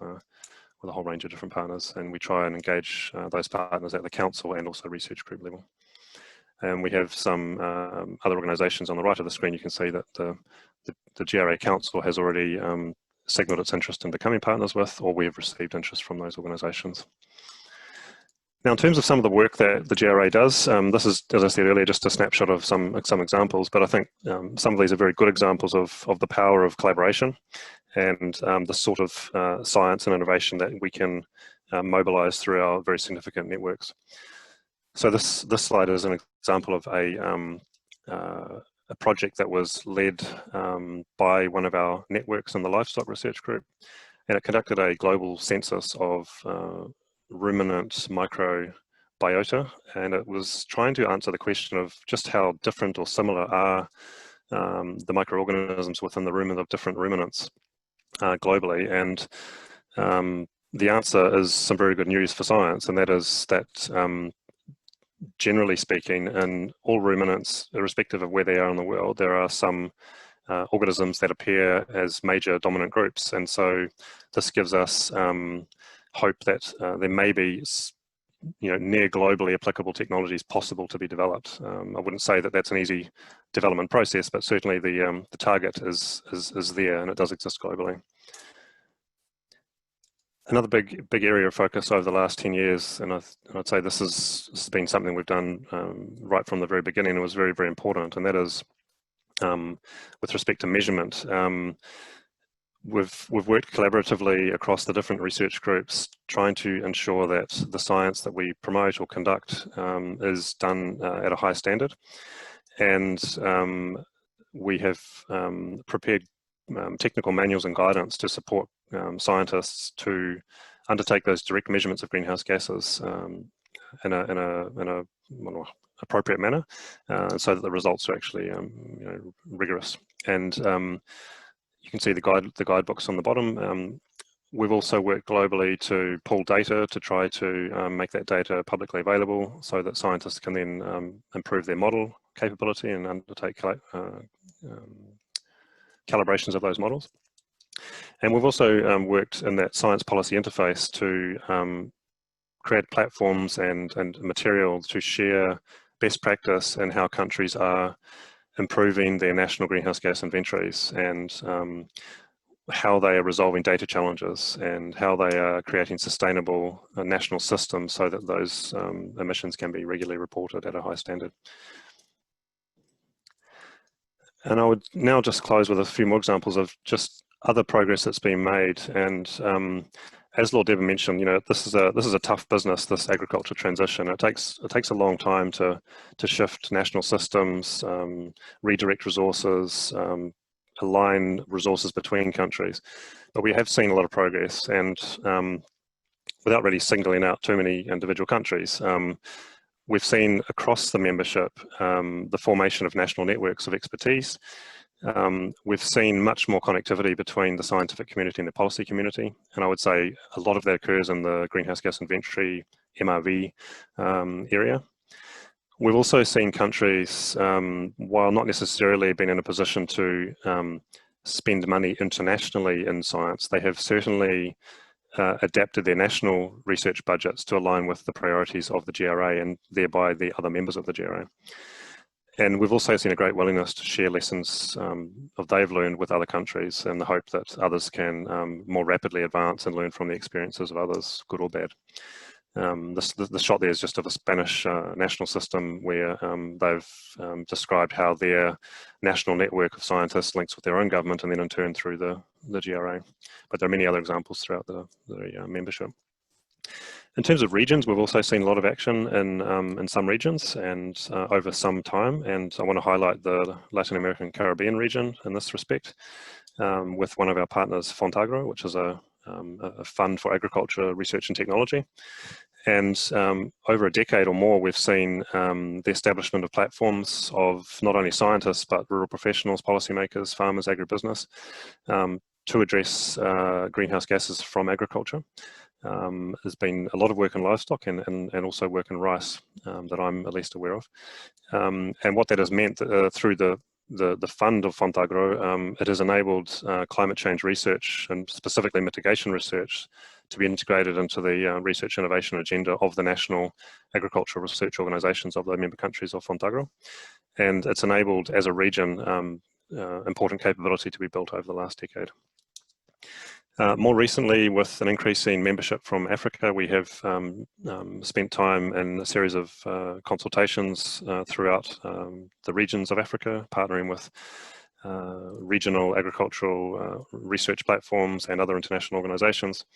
a whole range of different partners, and we try and engage those partners at the council and also research group level. And we have some other organisations on the right of the screen. You can see that the GRA Council has already signalled its interest in becoming partners with, or we have received interest from those organisations. Now, in terms of some of the work that the GRA does, this is, as I said earlier, just a snapshot of some examples, but I think some of these are very good examples of the power of collaboration and the sort of science and innovation that we can mobilise through our very significant networks. So this slide is an example of a project that was led by one of our networks in the livestock research group, and it conducted a global census of ruminant microbiota, and it was trying to answer the question of just how different or similar are the microorganisms within the rumen of different ruminants globally. And the answer is some very good news for science, and that is that generally speaking, in all ruminants, irrespective of where they are in the world, there are some organisms that appear as major dominant groups. And so this gives us hope that there may be near globally applicable technologies possible to be developed. I wouldn't say that that's an easy development process, but certainly the target is there, and it does exist globally. Another big area of focus over the last 10 years, and I'd say this has been something we've done right from the very beginning, and was very, very important, and that is with respect to measurement. We've worked collaboratively across the different research groups, trying to ensure that the science that we promote or conduct is done at a high standard. And we have prepared technical manuals and guidance to support scientists to undertake those direct measurements of greenhouse gases in a appropriate manner, so that the results are actually rigorous. And you can see the guidebooks on the bottom. We've also worked globally to pull data to try to make that data publicly available, so that scientists can then improve their model capability and undertake calibrations of those models. And we've also worked in that science policy interface to create platforms and materials to share best practice and how countries are improving their national greenhouse gas inventories, and how they are resolving data challenges, and how they are creating sustainable national systems so that those emissions can be regularly reported at a high standard. And I would now just close with a few more examples of just other progress that's been made. And as Lord Devon mentioned, this is a tough business, this agriculture transition. It takes a long time to shift national systems, redirect resources, align resources between countries. But we have seen a lot of progress, and without really singling out too many individual countries, we've seen across the membership the formation of national networks of expertise. We've seen much more connectivity between the scientific community and the policy community, and I would say a lot of that occurs in the greenhouse gas inventory, MRV area. We've also seen countries, while not necessarily been in a position to spend money internationally in science, they have certainly adapted their national research budgets to align with the priorities of the GRA and thereby the other members of the GRA. And we've also seen a great willingness to share lessons of they've learned with other countries, in the hope that others can more rapidly advance and learn from the experiences of others, good or bad. The shot there is just of a Spanish national system where they've described how their national network of scientists links with their own government, and then in turn through the GRA. But there are many other examples throughout the membership. In terms of regions, we've also seen a lot of action in some regions and over some time, and I want to highlight the Latin American Caribbean region in this respect, with one of our partners, Fontagro, which is a fund for agriculture, research and technology. And over a decade or more, we've seen the establishment of platforms of not only scientists, but rural professionals, policymakers, farmers, agribusiness, to address greenhouse gases from agriculture. There's been a lot of work in livestock and also work in rice that I'm at least aware of. And what that has meant through the fund of Fontagro, it has enabled climate change research, and specifically mitigation research, to be integrated into the research innovation agenda of the national agricultural research organisations of the member countries of Fontagro. And it's enabled, as a region, important capability to be built over the last decade. More recently, with an increasing membership from Africa, we have spent time in a series of consultations throughout the regions of Africa, partnering with regional agricultural research platforms and other international organisations.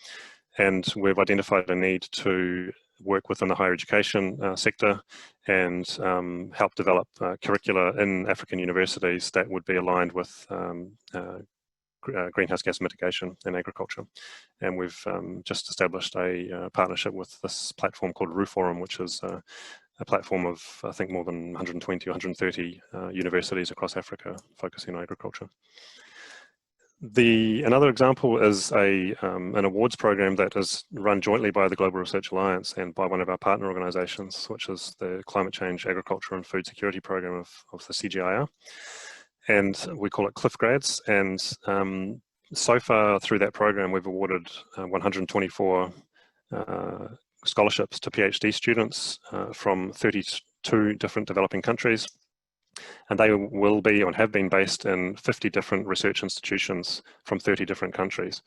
And we've identified a need to work within the higher education sector and help develop curricula in African universities that would be aligned with greenhouse gas mitigation in agriculture. And we've just established a partnership with this platform called RUForum, which is a platform of, I think, more than 120 or 130 universities across Africa focusing on agriculture. Another example is an awards program that is run jointly by the Global Research Alliance and by one of our partner organisations, which is the Climate Change, Agriculture and Food Security Program of the CGIAR. And we call it Cliff Grads. And so far through that program, we've awarded 124 scholarships to PhD students from 32 different developing countries. And they will be and have been based in 50 different research institutions from 30 different countries.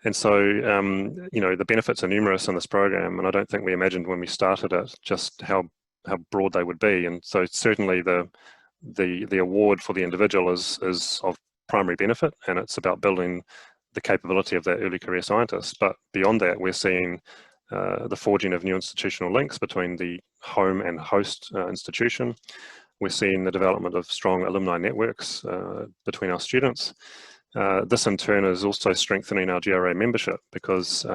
And so, you know, the benefits are numerous in this program, and I don't think we imagined when we started it just how broad they would be. And so certainly the award for the individual is of primary benefit, and it's about building the capability of that early career scientist. But beyond that, we're seeing the forging of new institutional links between the home and host institution. We're seeing the development of strong alumni networks between our students. This in turn is also strengthening our GRA membership, because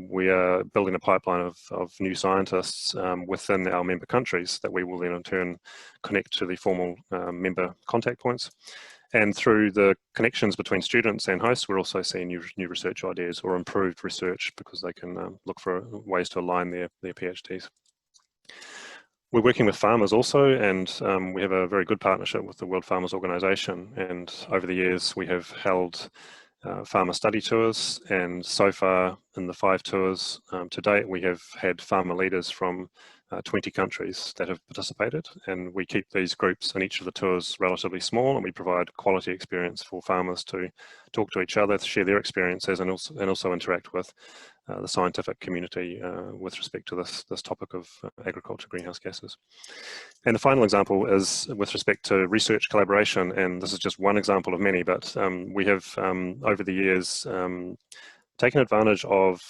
we are building a pipeline of new scientists within our member countries that we will then in turn connect to the formal member contact points. And through the connections between students and hosts, we're also seeing new research ideas or improved research, because they can look for ways to align their PhDs. We're working with farmers also, and we have a very good partnership with the World Farmers Organization. And over the years, we have held farmer study tours. And so far in the 5 tours to date, we have had farmer leaders from 20 countries that have participated. And we keep these groups in each of the tours relatively small, and we provide quality experience for farmers to talk to each other, to share their experiences, and also interact with the scientific community with respect to this topic of agriculture greenhouse gases. And the final example is with respect to research collaboration, and this is just one example of many, but we have over the years taken advantage of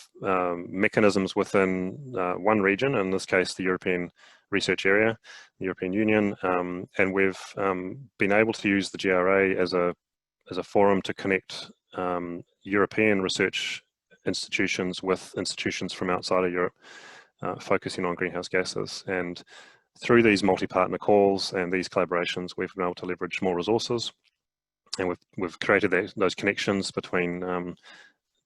mechanisms within one region, in this case the European Research Area, the European Union, and we've been able to use the GRA as a forum to connect European research institutions with institutions from outside of Europe, focusing on greenhouse gases. And through these multi-partner calls and these collaborations, we've been able to leverage more resources, and we've created those connections between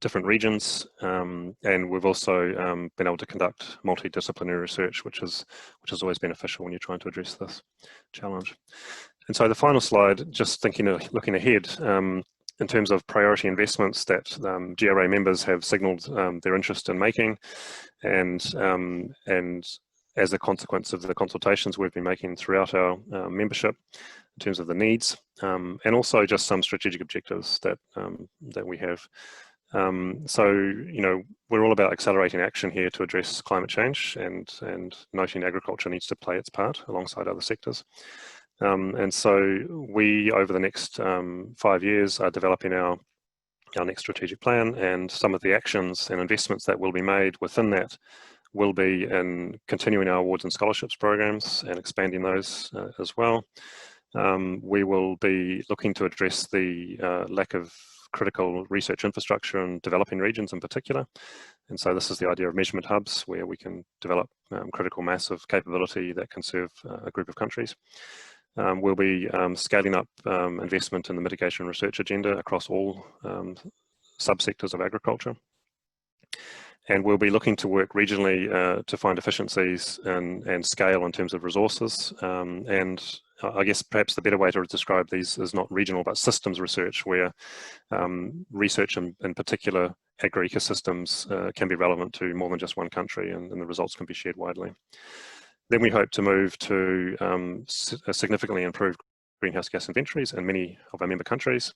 different regions, and we've also been able to conduct multidisciplinary research, which is always beneficial when you're trying to address this challenge. And so the final slide, just looking ahead, in terms of priority investments that GRA members have signalled their interest in making, and as a consequence of the consultations we've been making throughout our membership in terms of the needs, and also just some strategic objectives that we have. So, you know, we're all about accelerating action here to address climate change, and noting agriculture needs to play its part alongside other sectors. And so we, over the next 5 years, are developing our next strategic plan, and some of the actions and investments that will be made within that will be in continuing our awards and scholarships programs and expanding those as well. We will be looking to address the lack of critical research infrastructure in developing regions in particular. And so this is the idea of measurement hubs, where we can develop critical mass of capability that can serve a group of countries. We'll be scaling up investment in the mitigation research agenda across all subsectors of agriculture. And we'll be looking to work regionally to find efficiencies and scale in terms of resources. And I guess perhaps the better way to describe these is not regional, but systems research, where research in particular agro-ecosystems can be relevant to more than just one country, and the results can be shared widely. Then we hope to move to significantly improve greenhouse gas inventories in many of our member countries.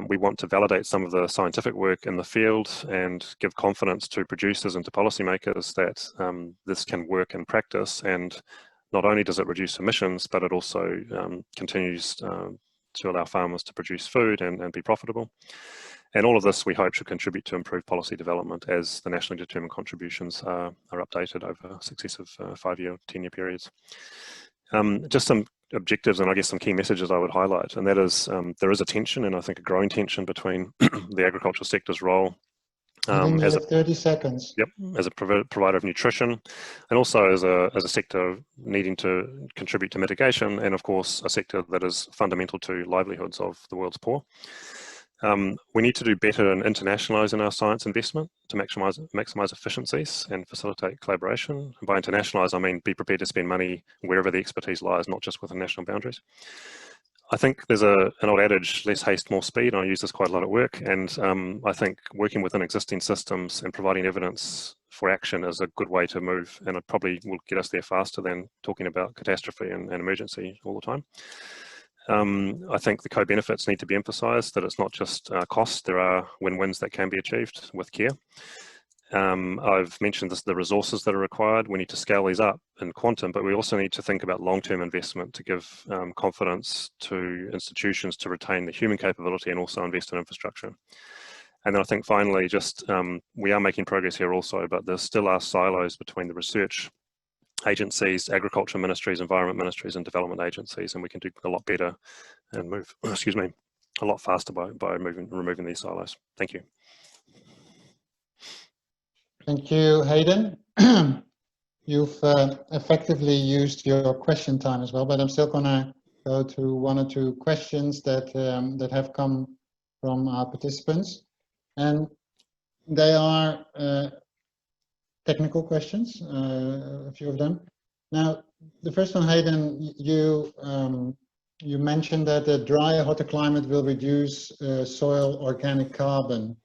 We want to validate some of the scientific work in the field and give confidence to producers and to policymakers that this can work in practice, and not only does it reduce emissions, but it also continues to allow farmers to produce food and be profitable. And all of this, we hope, should contribute to improved policy development as the nationally determined contributions are updated over successive 5-year, 10-year periods. Just some objectives and I guess some key messages I would highlight, and that is there is a tension, and I think a growing tension, between the agricultural sector's role as 30 seconds. Yep, as a provider of nutrition, and also as a sector needing to contribute to mitigation, and of course a sector that is fundamental to livelihoods of the world's poor. We need to do better in internationalising our science investment to maximise efficiencies and facilitate collaboration. And by internationalise, I mean be prepared to spend money wherever the expertise lies, not just within national boundaries. I think there's an old adage, less haste, more speed. I use this quite a lot at work, and I think working within existing systems and providing evidence for action is a good way to move, and it probably will get us there faster than talking about catastrophe and emergency all the time. I think the co-benefits need to be emphasised, that it's not just costs, there are win-wins that can be achieved with care. I've mentioned the resources that are required. We need to scale these up in quantum, but we also need to think about long-term investment to give confidence to institutions to retain the human capability and also invest in infrastructure. And then I think finally, just we are making progress here also, but there still are silos between the research agencies, agriculture ministries, environment ministries, and development agencies, and we can do a lot better and move, excuse me, a lot faster by removing these silos. Thank you. Thank you, Hayden. You've effectively used your question time as well, but I'm still going to go to one or two questions that that have come from our participants, and they are technical questions, a few of them. Now, the first one, Hayden, you mentioned that a drier, hotter climate will reduce soil organic carbon.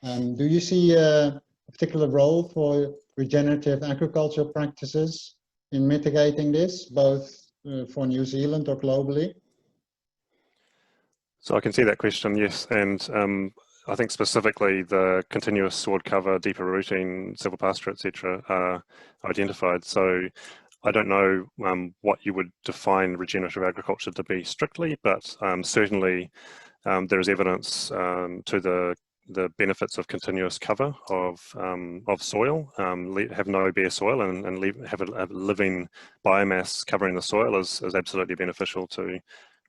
Do you see a particular role for regenerative agricultural practices in mitigating this, both for New Zealand or globally? So I can see that question, yes, and I think specifically the continuous sward cover, deeper rooting, silvopasture, etc. are identified. So I don't know what you would define regenerative agriculture to be strictly, but certainly there is evidence to the benefits of continuous cover of soil. Have no bare soil and have a living biomass covering the soil is absolutely beneficial to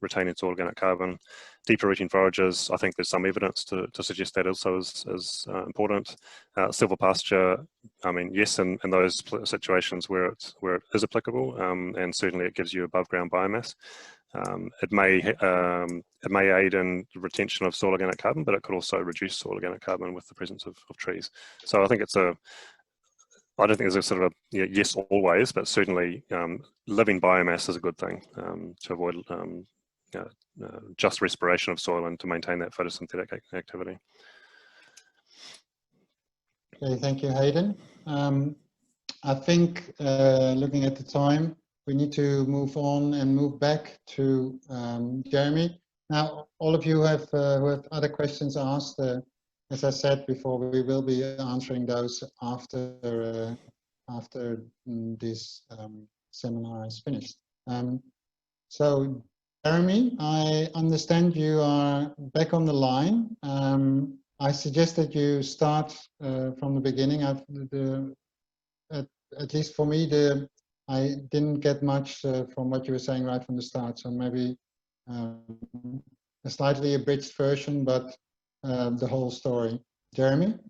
retaining soil organic carbon. Deeper rooting forages, I think there's some evidence to suggest that also is important. Silvopasture, I mean, yes, in those situations where it is applicable, and certainly it gives you above ground biomass. It may aid in retention of soil organic carbon, but it could also reduce soil organic carbon with the presence of trees. So I think I don't think there's a sort of a yes always, but certainly living biomass is a good thing to avoid just respiration of soil and to maintain that photosynthetic activity. Okay, thank you, Hayden. I think looking at the time, we need to move on and move back to Jeremy. Now, all of you who have other questions asked, as I said before, we will be answering those after this seminar is finished. So, Jeremy, I understand you are back on the line. I suggest that you start from the beginning. At least for me, I didn't get much from what you were saying right from the start. So maybe a slightly abridged version, but the whole story. Jeremy?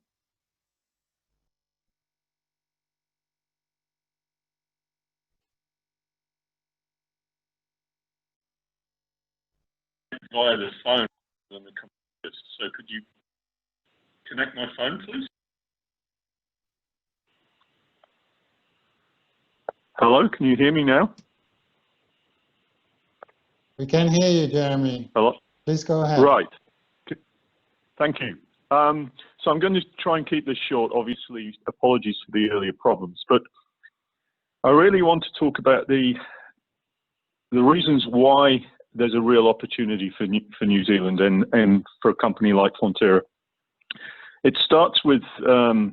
Via the phone on the computer. So could you connect my phone, please? Hello, can you hear me now? We can hear you, Jeremy. Hello? Please go ahead. Right. Thank you. So I'm going to try and keep this short. Obviously, apologies for the earlier problems, but I really want to talk about the reasons why there's a real opportunity for New Zealand and for a company like Fonterra. It starts with the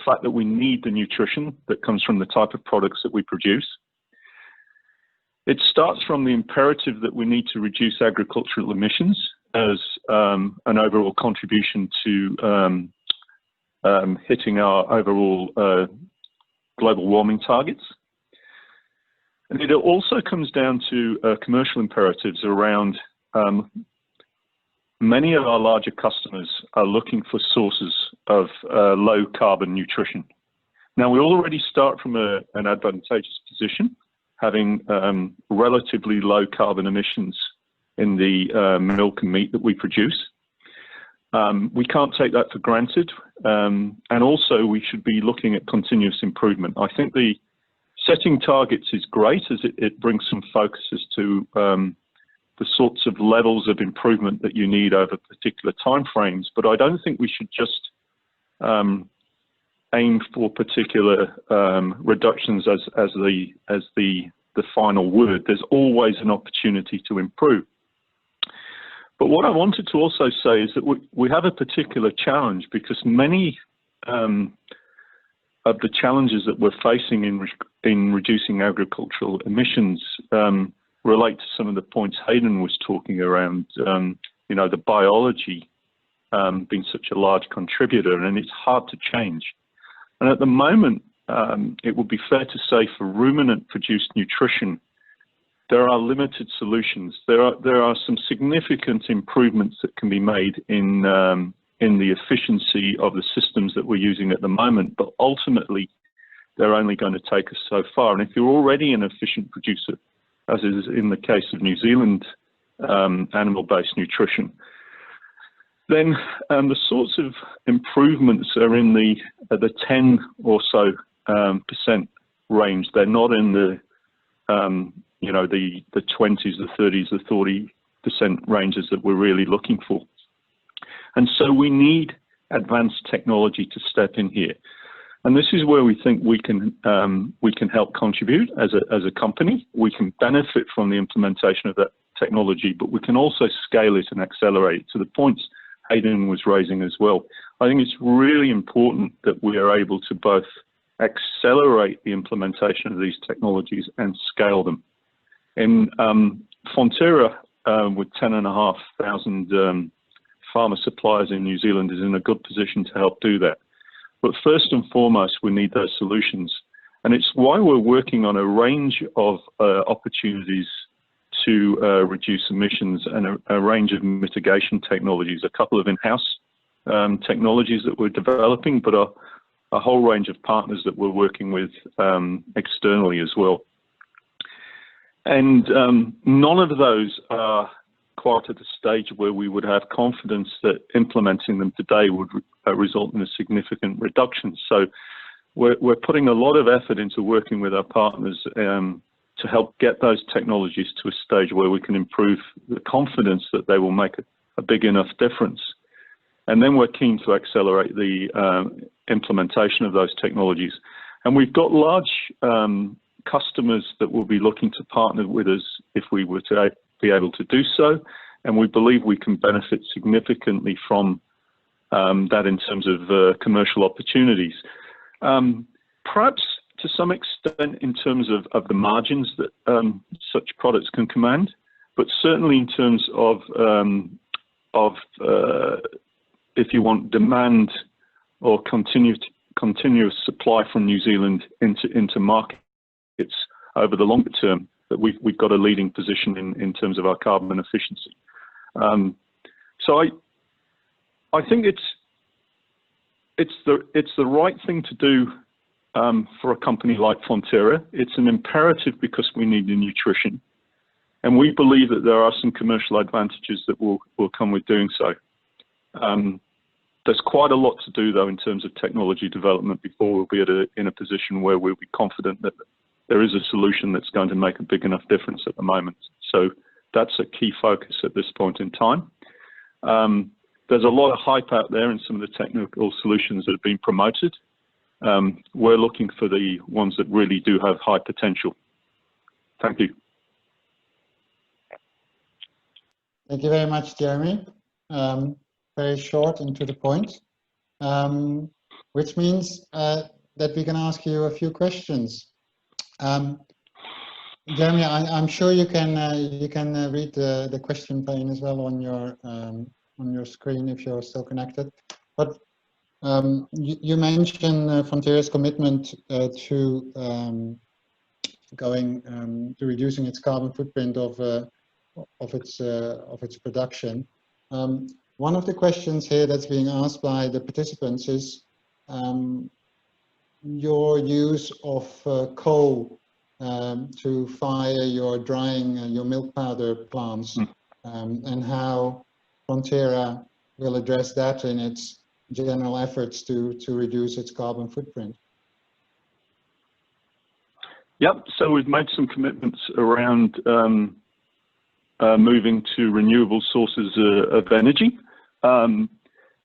fact that we need the nutrition that comes from the type of products that we produce. It starts from the imperative that we need to reduce agricultural emissions as an overall contribution to hitting our overall global warming targets. And it also comes down to commercial imperatives around many of our larger customers are looking for sources of low carbon nutrition. Now, we already start from an advantageous position, having relatively low carbon emissions in the milk and meat that we produce. We can't take that for granted, and also we should be looking at continuous improvement. I think the setting targets is great, as it brings some focus as to the sorts of levels of improvement that you need over particular timeframes, but I don't think we should just aim for particular reductions as the final word. There's always an opportunity to improve. But what I wanted to also say is that we have a particular challenge, because many of the challenges that we're facing in reducing agricultural emissions relate to some of the points Hayden was talking around, you know, the biology being such a large contributor, and it's hard to change. And at the moment, it would be fair to say for ruminant-produced nutrition, there are limited solutions. There are some significant improvements that can be made in the efficiency of the systems that we're using at the moment, but ultimately, they're only going to take us so far. And if you're already an efficient producer, as is in the case of New Zealand animal-based nutrition, then the sorts of improvements are in the 10 or so % range. They're not in the you know, the 20s, the 30s, the 40% ranges that we're really looking for. And so we need advanced technology to step in here. And this is where we think we can help contribute as a company. We can benefit from the implementation of that technology, but we can also scale it and accelerate it to the points Hayden was raising as well. I think it's really important that we are able to both accelerate the implementation of these technologies and scale them. In Fonterra, with 10,500 farmer suppliers in New Zealand, is in a good position to help do that. But first and foremost, we need those solutions. And it's why we're working on a range of opportunities to reduce emissions and a range of mitigation technologies, a couple of in-house technologies that we're developing, but a whole range of partners that we're working with externally as well. And none of those are quite at the stage where we would have confidence that implementing them today would result in a significant reduction. So we're putting a lot of effort into working with our partners to help get those technologies to a stage where we can improve the confidence that they will make a big enough difference. And then we're keen to accelerate the implementation of those technologies. And we've got large customers that will be looking to partner with us if we were to be able to do so. And we believe we can benefit significantly from that in terms of commercial opportunities. Perhaps to some extent in terms of the margins that such products can command, but certainly in terms of if you want demand or continuous supply from New Zealand into markets over the longer term, that we've got a leading position in terms of our carbon efficiency. So I think it's the right thing to do for a company like Fonterra. It's an imperative because we need the nutrition, and we believe that there are some commercial advantages that will come with doing so. There's quite a lot to do, though, in terms of technology development before we'll be in a position where we'll be confident that there is a solution that's going to make a big enough difference at the moment. So that's a key focus at this point in time. There's a lot of hype out there in some of the technical solutions that have been promoted. We're looking for the ones that really do have high potential. Thank you. Thank you very much, Jeremy. Very short and to the point, which means that we can ask you a few questions. Jeremy, I'm sure you can read the question pane as well on your your screen if you're still connected. But you mentioned Fonterra's commitment to reducing its carbon footprint of its production. One of the questions here that's being asked by the participants is your use of coal to fire your drying, your milk powder plants, and how Fonterra will address that in its general efforts to reduce its carbon footprint. Yep, so we've made some commitments around moving to renewable sources of energy.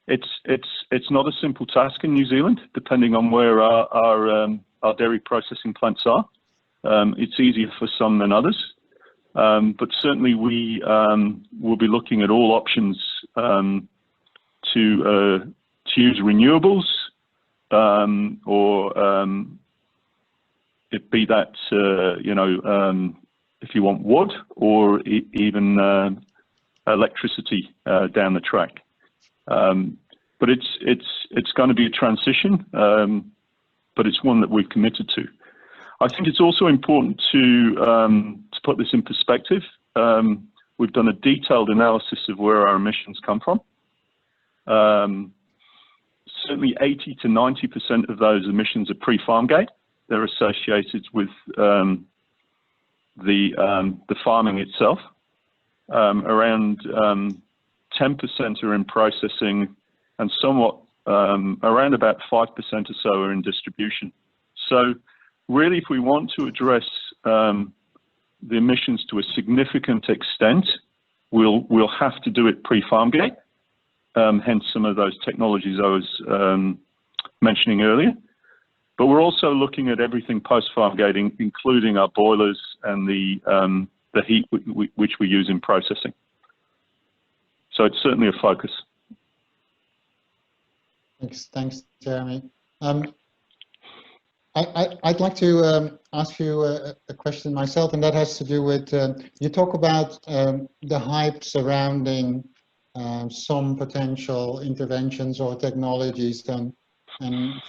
It's not a simple task in New Zealand, depending on where our dairy processing plants are. It's easier for some than others, but certainly we will be looking at all options to use renewables, or it be that if you want wood, or even electricity down the track. But it's going to be a transition, but it's one that we've committed to. I think it's also important to put this in perspective. We've done a detailed analysis of where our emissions come from. Certainly 80 to 90% of those emissions are pre-farm gate. They're associated with the farming itself. Around 10% are in processing, and somewhat around about 5% or so are in distribution. So really, if we want to address the emissions to a significant extent, we'll have to do it pre-farm gate, hence some of those technologies I was mentioning earlier. But we're also looking at everything post-farm gate, including our boilers and the heat which we use in processing. So it's certainly a focus. Thanks, Jeremy. I'd like to ask you a question myself, and that has to do with, you talk about the hype surrounding some potential interventions or technologies, and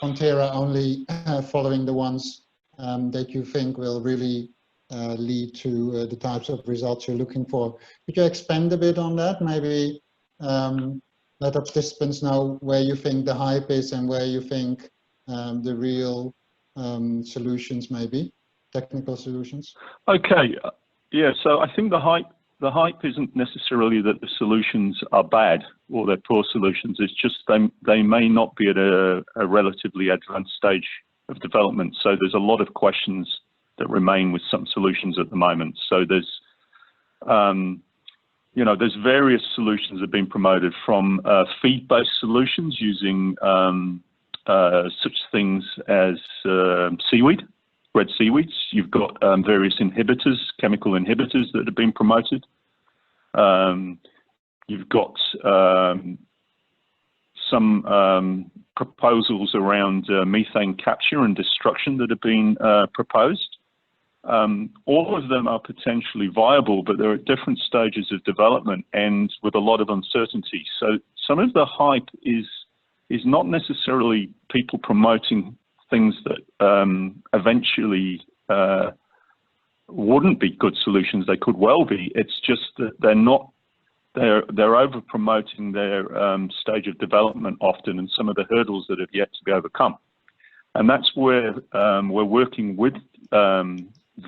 Fonterra only following the ones that you think will really lead to the types of results you're looking for. Could you expand a bit on that? Maybe let our participants know where you think the hype is and where you think the real solutions may be, technical solutions. Okay, yeah. So I think the hype isn't necessarily that the solutions are bad or they're poor solutions. It's just they may not be at a relatively advanced stage of development. So there's a lot of questions that remain with some solutions at the moment. So there's there's various solutions that have been promoted, from feed-based solutions using such things as seaweed, red seaweeds. You've got various inhibitors, chemical inhibitors that have been promoted. You've got some proposals around methane capture and destruction that have been proposed. All of them are potentially viable, but they're at different stages of development and with a lot of uncertainty. So some of the hype is not necessarily people promoting things that eventually wouldn't be good solutions. They could well be. It's just that they're over promoting their stage of development often, and some of the hurdles that have yet to be overcome. And that's where we're working with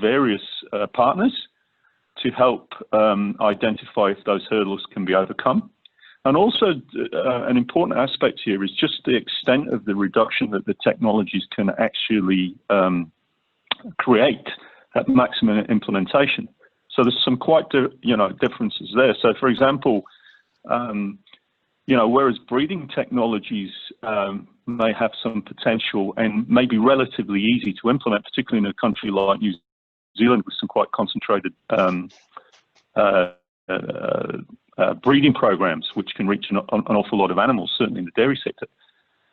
various partners to help identify if those hurdles can be overcome. And also an important aspect here is just the extent of the reduction that the technologies can actually create at maximum implementation. So there's some quite differences there. So for example, whereas breeding technologies may have some potential and may be relatively easy to implement, particularly in a country like New Zealand with some quite concentrated breeding programs, which can reach an awful lot of animals, certainly in the dairy sector.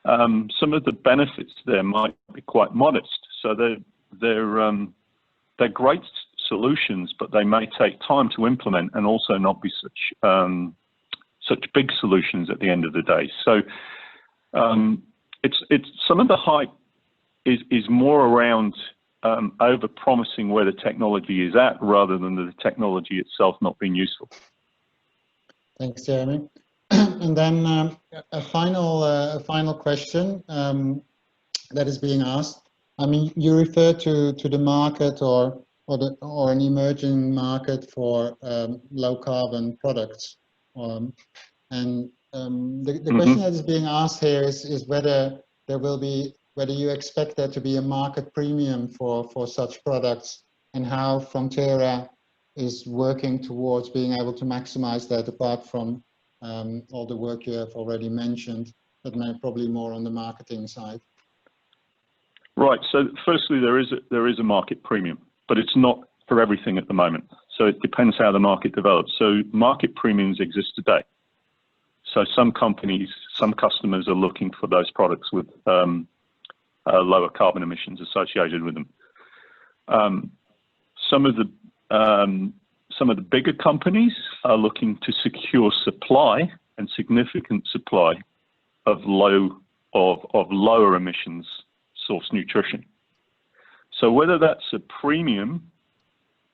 Some of the benefits there might be quite modest. So they're great solutions, but they may take time to implement and also not be such big solutions at the end of the day. So it's some of the hype is more around over promising where the technology is at rather than the technology itself not being useful. Thanks, Jeremy. And then a final question that is being asked. I mean, you refer to the market or an emerging market for low carbon products, and the question that is being asked here is whether you expect there to be a market premium for such products, and how Frontera is working towards being able to maximize that, apart from all the work you have already mentioned, but probably more on the marketing side. Right. So firstly, there is a market premium, but it's not for everything at the moment. So it depends how the market develops. So market premiums exist today. So some companies, some customers are looking for those products with lower carbon emissions associated with them. Some of the bigger companies are looking to secure supply and significant supply of lower emissions source nutrition. So whether that's a premium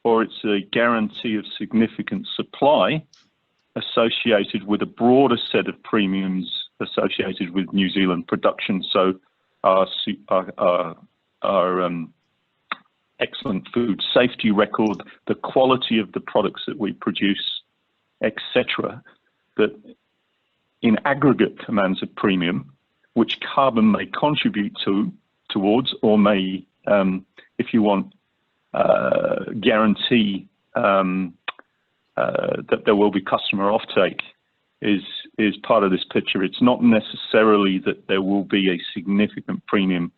or it's a guarantee of significant supply associated with a broader set of premiums associated with New Zealand production, so our excellent food safety record, the quality of the products that we produce, etc., that in aggregate commands a premium, which carbon may contribute towards, or may, if you want, guarantee that there will be customer offtake, is part of this picture. It's not necessarily that there will be a significant premium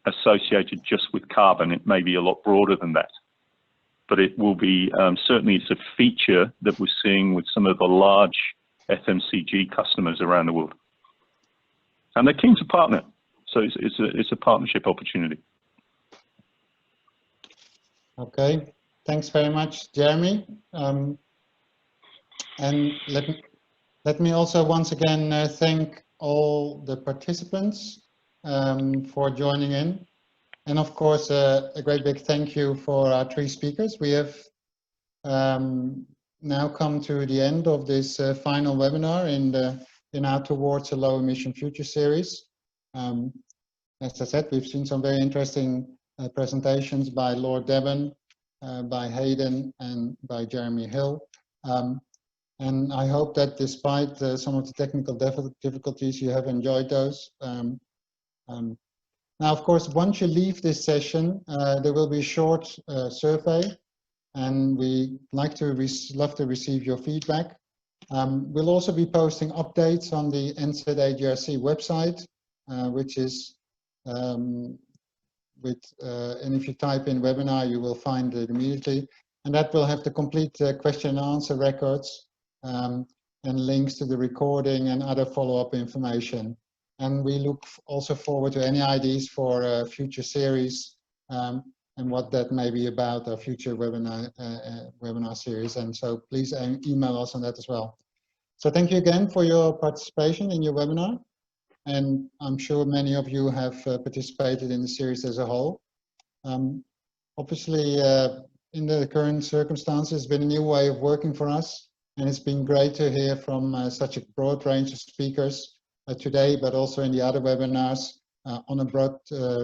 associated just with carbon. It may be a lot broader than that, but it will be certainly it's a feature that we're seeing with some of the large FMCG customers around the world, and they're keen to partner. So it's a partnership opportunity. Okay, thanks very much, Jeremy. And let me also once again thank all the participants for joining in, and of course a great big thank you for our 3 speakers. We have now come to the end of this final webinar in our Towards a Low Emission Future series. As I said, we've seen some very interesting presentations by Lord Devon, by Hayden, and by Jeremy Hill. And I hope that despite some of the technical difficulties, you have enjoyed those. Now, of course, once you leave this session, there will be a short survey, and we love to receive your feedback. We'll also be posting updates on the NZA GRC website, which is and if you type in webinar, you will find it immediately, and that will have the complete question and answer records and links to the recording and other follow-up information. And we look also forward to any ideas for a future series and what that may be about, our future webinar series. And so please email us on that as well. So thank you again for your participation in your webinar. And I'm sure many of you have participated in the series as a whole. Obviously, in the current circumstances, it's been a new way of working for us, and it's been great to hear from such a broad range of speakers today, but also in the other webinars on a broad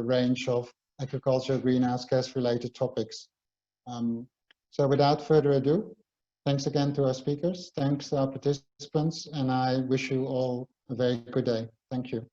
range of agriculture, greenhouse gas related topics. So without further ado, thanks again to our speakers, thanks to our participants, and I wish you all a very good day. Thank you.